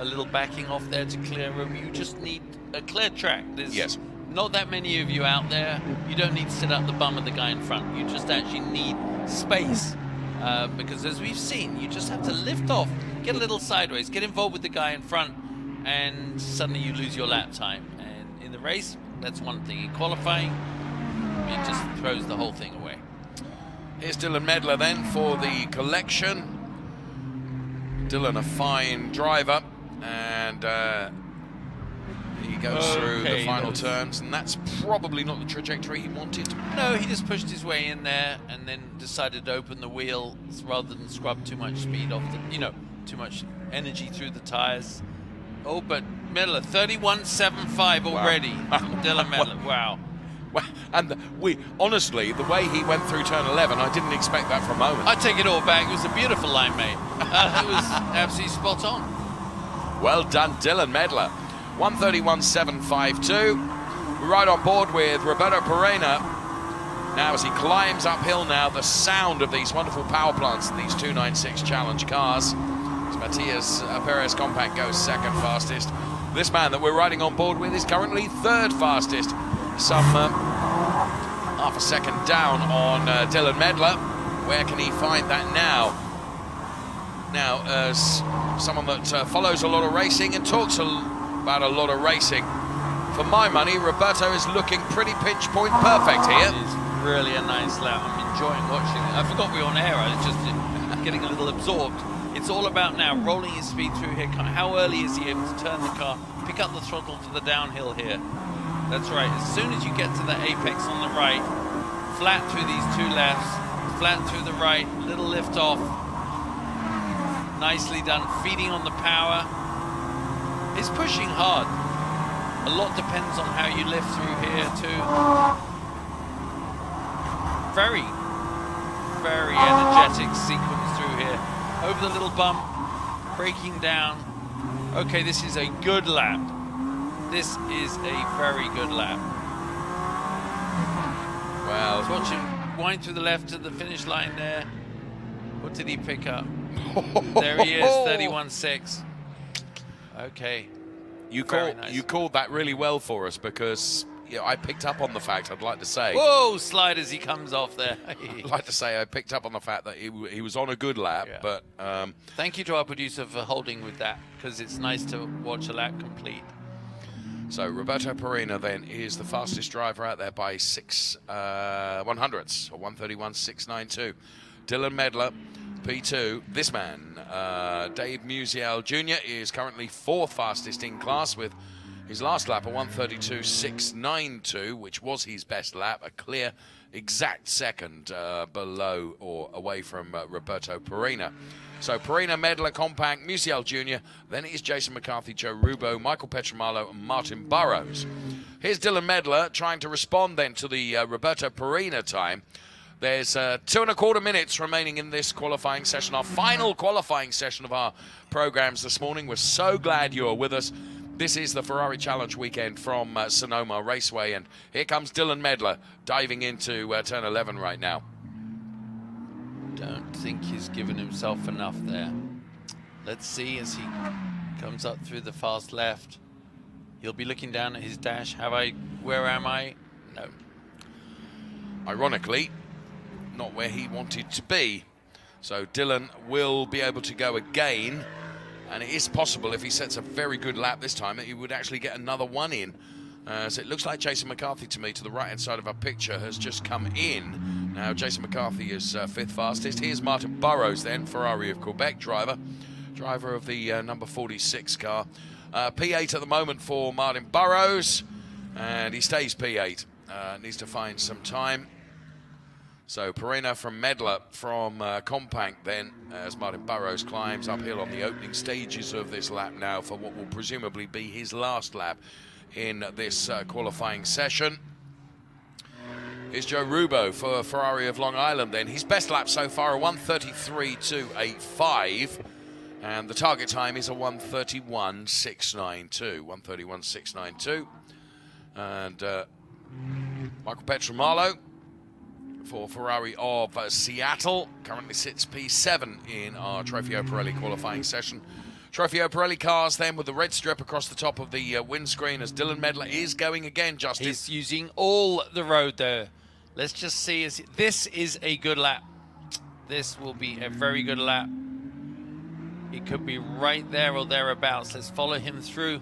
little backing off there to clear room. You just need a clear track. There's not that many of you out there. You don't need to sit up the bum of the guy in front. You just actually need space, because as we've seen, you just have to lift off, get a little sideways, get involved with the guy in front, and suddenly you lose your lap time. And in the race, that's one thing. In qualifying, it just throws the whole thing away. Here's Dylan Medler then for the collection. Dylan, a fine driver, and he goes through the final turns, and that's probably not the trajectory he wanted. No, he just pushed his way in there and then decided to open the wheels rather than scrub too much speed off the, too much energy through the tires. Oh, but Medler, 31.75 already from Dylan Medler. Wow. Well, and honestly, the way he went through turn 11, I didn't expect that for a moment. I take it all back. It was a beautiful line, mate. It was absolutely spot on. Well done, Dylan Medler. 131.752. We're right on board with Roberto Perena. Now, as he climbs uphill now, the sound of these wonderful power plants in these 296 Challenge cars. As Matias Perez Compact goes second fastest. This man that we're riding on board with is currently third fastest. Some half a second down on Dylan Medler. Where can he find that now? Now, as someone that follows a lot of racing and talks about a lot of racing, for my money, Roberto is looking pretty pinch point perfect here. It's really a nice lap. I'm enjoying watching it. I forgot we were on air. I was just getting a little absorbed. It's all about now rolling his speed through here. How early is he able to turn the car, pick up the throttle for the downhill here? That's right. As soon as you get to the apex on the right, flat through these two lefts, flat through the right, little lift off. Nicely done, feeding on the power. It's pushing hard. A lot depends on how you lift through here too. Very, very energetic sequence through here. Over the little bump, braking down. Okay, this is a good lap. This is a very good lap. Well, let's watch him wind through the left to the finish line there. What did he pick up? There he is, 31.6. Okay. You called that really well for us because I picked up on the fact, I'd like to say. Whoa, slide as he comes off there. I'd like to say I picked up on the fact that he was on a good lap, but... Thank you to our producer for holding with that, because it's nice to watch a lap complete. So Roberto Perena then is the fastest driver out there by 6 100ths, or 131.692. Dylan Medler, P2. This man, Dave Musial Jr., is currently fourth fastest in class with his last lap, a 132.692, which was his best lap, a clear, exact second below or away from Roberto Perena. So Perena, Medler, Compact, Musial Jr., then it is Jason McCarthy, Joe Rubo, Michael Petramalo, and Martin Burrows. Here's Dylan Medler trying to respond then to the Roberto Perena time. There's 2.25 minutes remaining in this qualifying session, our final qualifying session of our programs this morning. We're so glad you are with us. This is the Ferrari Challenge weekend from Sonoma Raceway, and here comes Dylan Medler diving into turn 11 right now. Don't think he's given himself enough there. Let's see as he comes up through the fast left. He'll be looking down at his dash. Where am I? No. Ironically, not where he wanted to be. So Dylan will be able to go again, and it is possible if he sets a very good lap this time that he would actually get another one in. So it looks like Jason McCarthy to me, to the right-hand side of our picture, has just come in. Now Jason McCarthy is fifth fastest. Here's Martin Burrows then, Ferrari of Quebec driver of the number 46 car. P8 at the moment for Martin Burrows, and he stays P8. Needs to find some time. So Perena from Medler from Compact then, as Martin Burrows climbs uphill on the opening stages of this lap now for what will presumably be his last lap in this qualifying session. Here's Joe Rubo for Ferrari of Long Island then. His best lap so far, a 133.285. And the target time is a 131.692. 131.692. And Michael Petramalo for Ferrari of Seattle currently sits P7 in our Trofeo Pirelli qualifying session. Trofeo Pirelli cars then with the red strip across the top of the windscreen as Dylan Medler is going again, Justin. He's using all the road there. Let's just see. This is a good lap. This will be a very good lap. It could be right there or thereabouts. Let's follow him through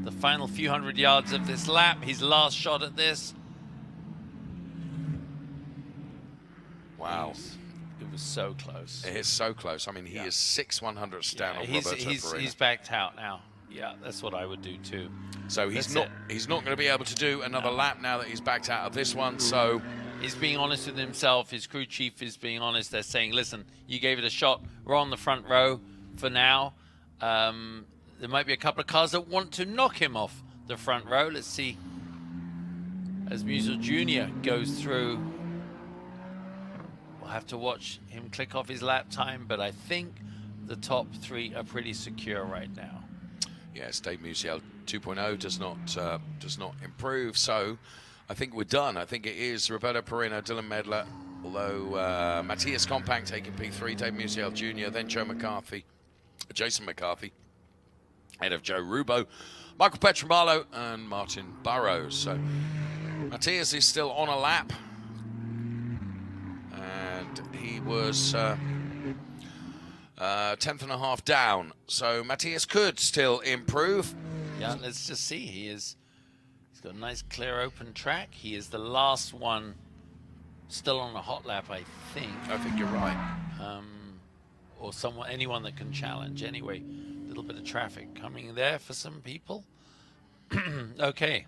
the final few hundred yards of this lap. His last shot at this. Wow. It was so close. It is so close. I mean, he is 6 100ths down on Roberto Perena. He's backed out now. Yeah, that's what I would do too. So he's not going to be able to do another lap now that he's backed out of this one. So he's being honest with himself. His crew chief is being honest. They're saying, listen, you gave it a shot. We're on the front row. for now. There might be a couple of cars that want to knock him off the front row. Let's see as Musial Jr. goes through. We'll have to watch him click off his lap time, but I think the top 3 are pretty secure right now. Yes, Dave Musial 2.0 does not improve, so I think we're done. I think it is Roberto Perino, Dylan Medler, although Matthias Compact taking P3, Dave Musial Jr., then Jason McCarthy, ahead of Joe Rubo, Michael Petramalo, and Martin Burrows. So Matthias is still on a lap, and he was 10th and a half down. So Matthias could still improve. Yeah, let's just see. He's got a nice clear open track. He is the last one still on a hot lap, I think. I think you're right. Or anyone that can challenge. Anyway, a little bit of traffic coming there for some people. Okay.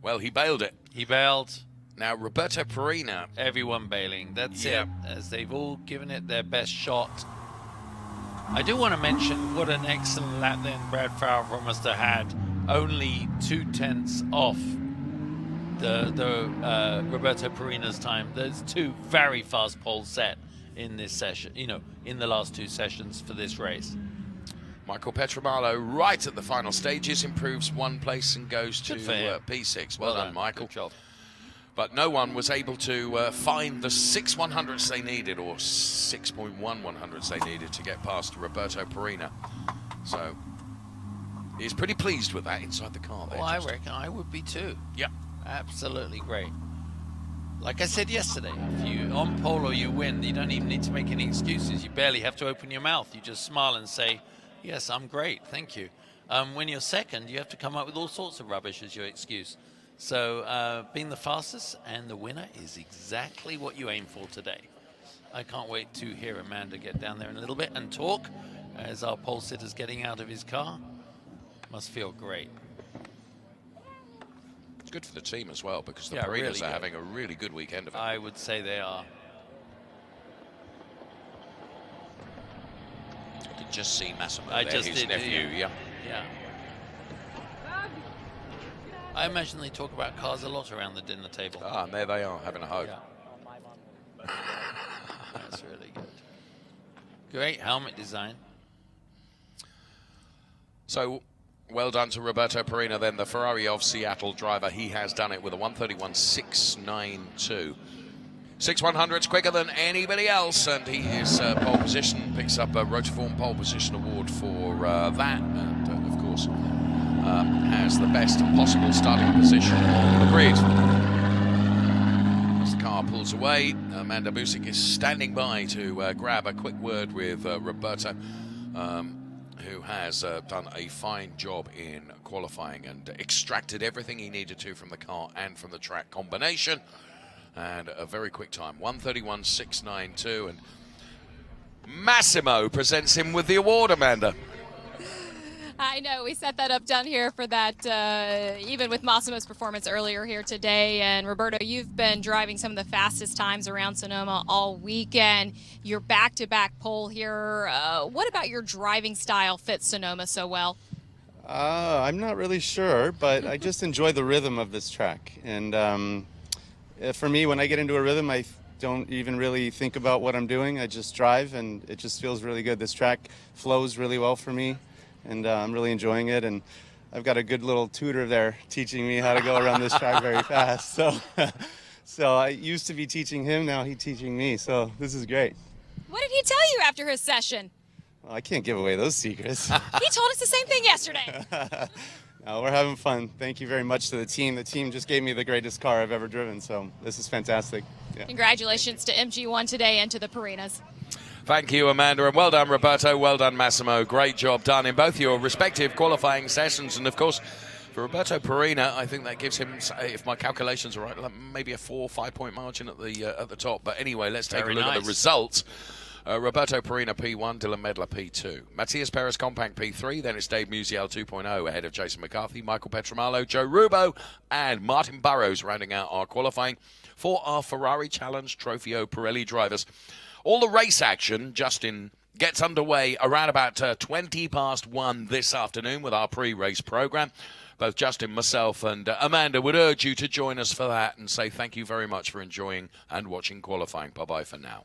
Well, he bailed it. He bailed. Now, Roberto Perino. Everyone bailing. That's Yeah. it. As they've all given it their best shot. I do want to mention what an excellent lap then Brad Farrell must have had. Only 2/10 off the Roberto Perino's time. There's 2 very fast poles set in this session, in the last 2 sessions for this race. Michael Petramalo, right at the final stages, improves 1 place and goes to Good for him. P6. Well done, Michael. Good job. But no one was able to find the 6 100s they needed, or 6.1 100s they needed to get past Roberto Perino. So he's pretty pleased with that inside the car there. Well, I reckon I would be too. Yep. Absolutely great. Like I said yesterday, if you on pole or you win, you don't even need to make any excuses. You barely have to open your mouth. You just smile and say, yes, I'm great, thank you. When you're second, you have to come up with all sorts of rubbish as your excuse. So being the fastest and the winner is exactly what you aim for today. I can't wait to hear Amanda get down there in a little bit and talk as our pole sitter's getting out of his car. Must feel great. It's good for the team as well, because the Yeah, Perinos really are good. having a really good weekend of it. I would say they are. You can just see Massimo I there, just his did, nephew. yeah. Yeah. I imagine they talk about cars a lot around the dinner table. Ah, and there they are, having a hug. Yeah. That's really good. Great helmet design. So, well done to Roberto Perino then, the Ferrari of Seattle driver. He has done it with a 131.692. 6/100s quicker than anybody else, and he is pole position, picks up a Rotiform pole position award for that, and of course has the best possible starting position. Agreed. As the car pulls away, Amanda Busick is standing by to grab a quick word with Roberto, who has done a fine job in qualifying and extracted everything he needed to from the car and from the track combination. And a very quick time, 131.692, and Massimo presents him with the award, Amanda. I know, we set that up down here for that, even with Massimo's performance earlier here today. And Roberto, you've been driving some of the fastest times around Sonoma all weekend. Your back-to-back pole here. What about your driving style fits Sonoma so well? I'm not really sure, but I just enjoy the rhythm of this track. And for me, when I get into a rhythm, I don't even really think about what I'm doing. I just drive, and it just feels really good. This track flows really well for me, and I'm really enjoying it. And I've got a good little tutor there teaching me how to go around this track very fast. So I used to be teaching him, now he's teaching me. So this is great. What did he tell you after his session? Well, I can't give away those secrets. He told us the same thing yesterday. No, we're having fun. Thank you very much to the team. The team just gave me the greatest car I've ever driven, so this is fantastic. Yeah. Congratulations to MG1 today and to the Perinos. Thank you, Amanda, and well done, Roberto. Well done, Massimo. Great job done in both your respective qualifying sessions. And, of course, for Roberto Perino, I think that gives him, if my calculations are right, maybe a 4 or 5 point margin at the top. But anyway, let's take a look at the results. Roberto Perino P1, Dylan Medler P2. Matthias Perez Compact P3, then it's Dave Musial 2.0 ahead of Jason McCarthy, Michael Petramalo, Joe Rubo, and Martin Burrows rounding out our qualifying for our Ferrari Challenge Trofeo Pirelli drivers. All the race action just in gets underway around about 20 past 1 this afternoon with our pre-race program. Both Justin, myself, and Amanda would urge you to join us for that and say thank you very much for enjoying and watching qualifying. Bye-bye for now.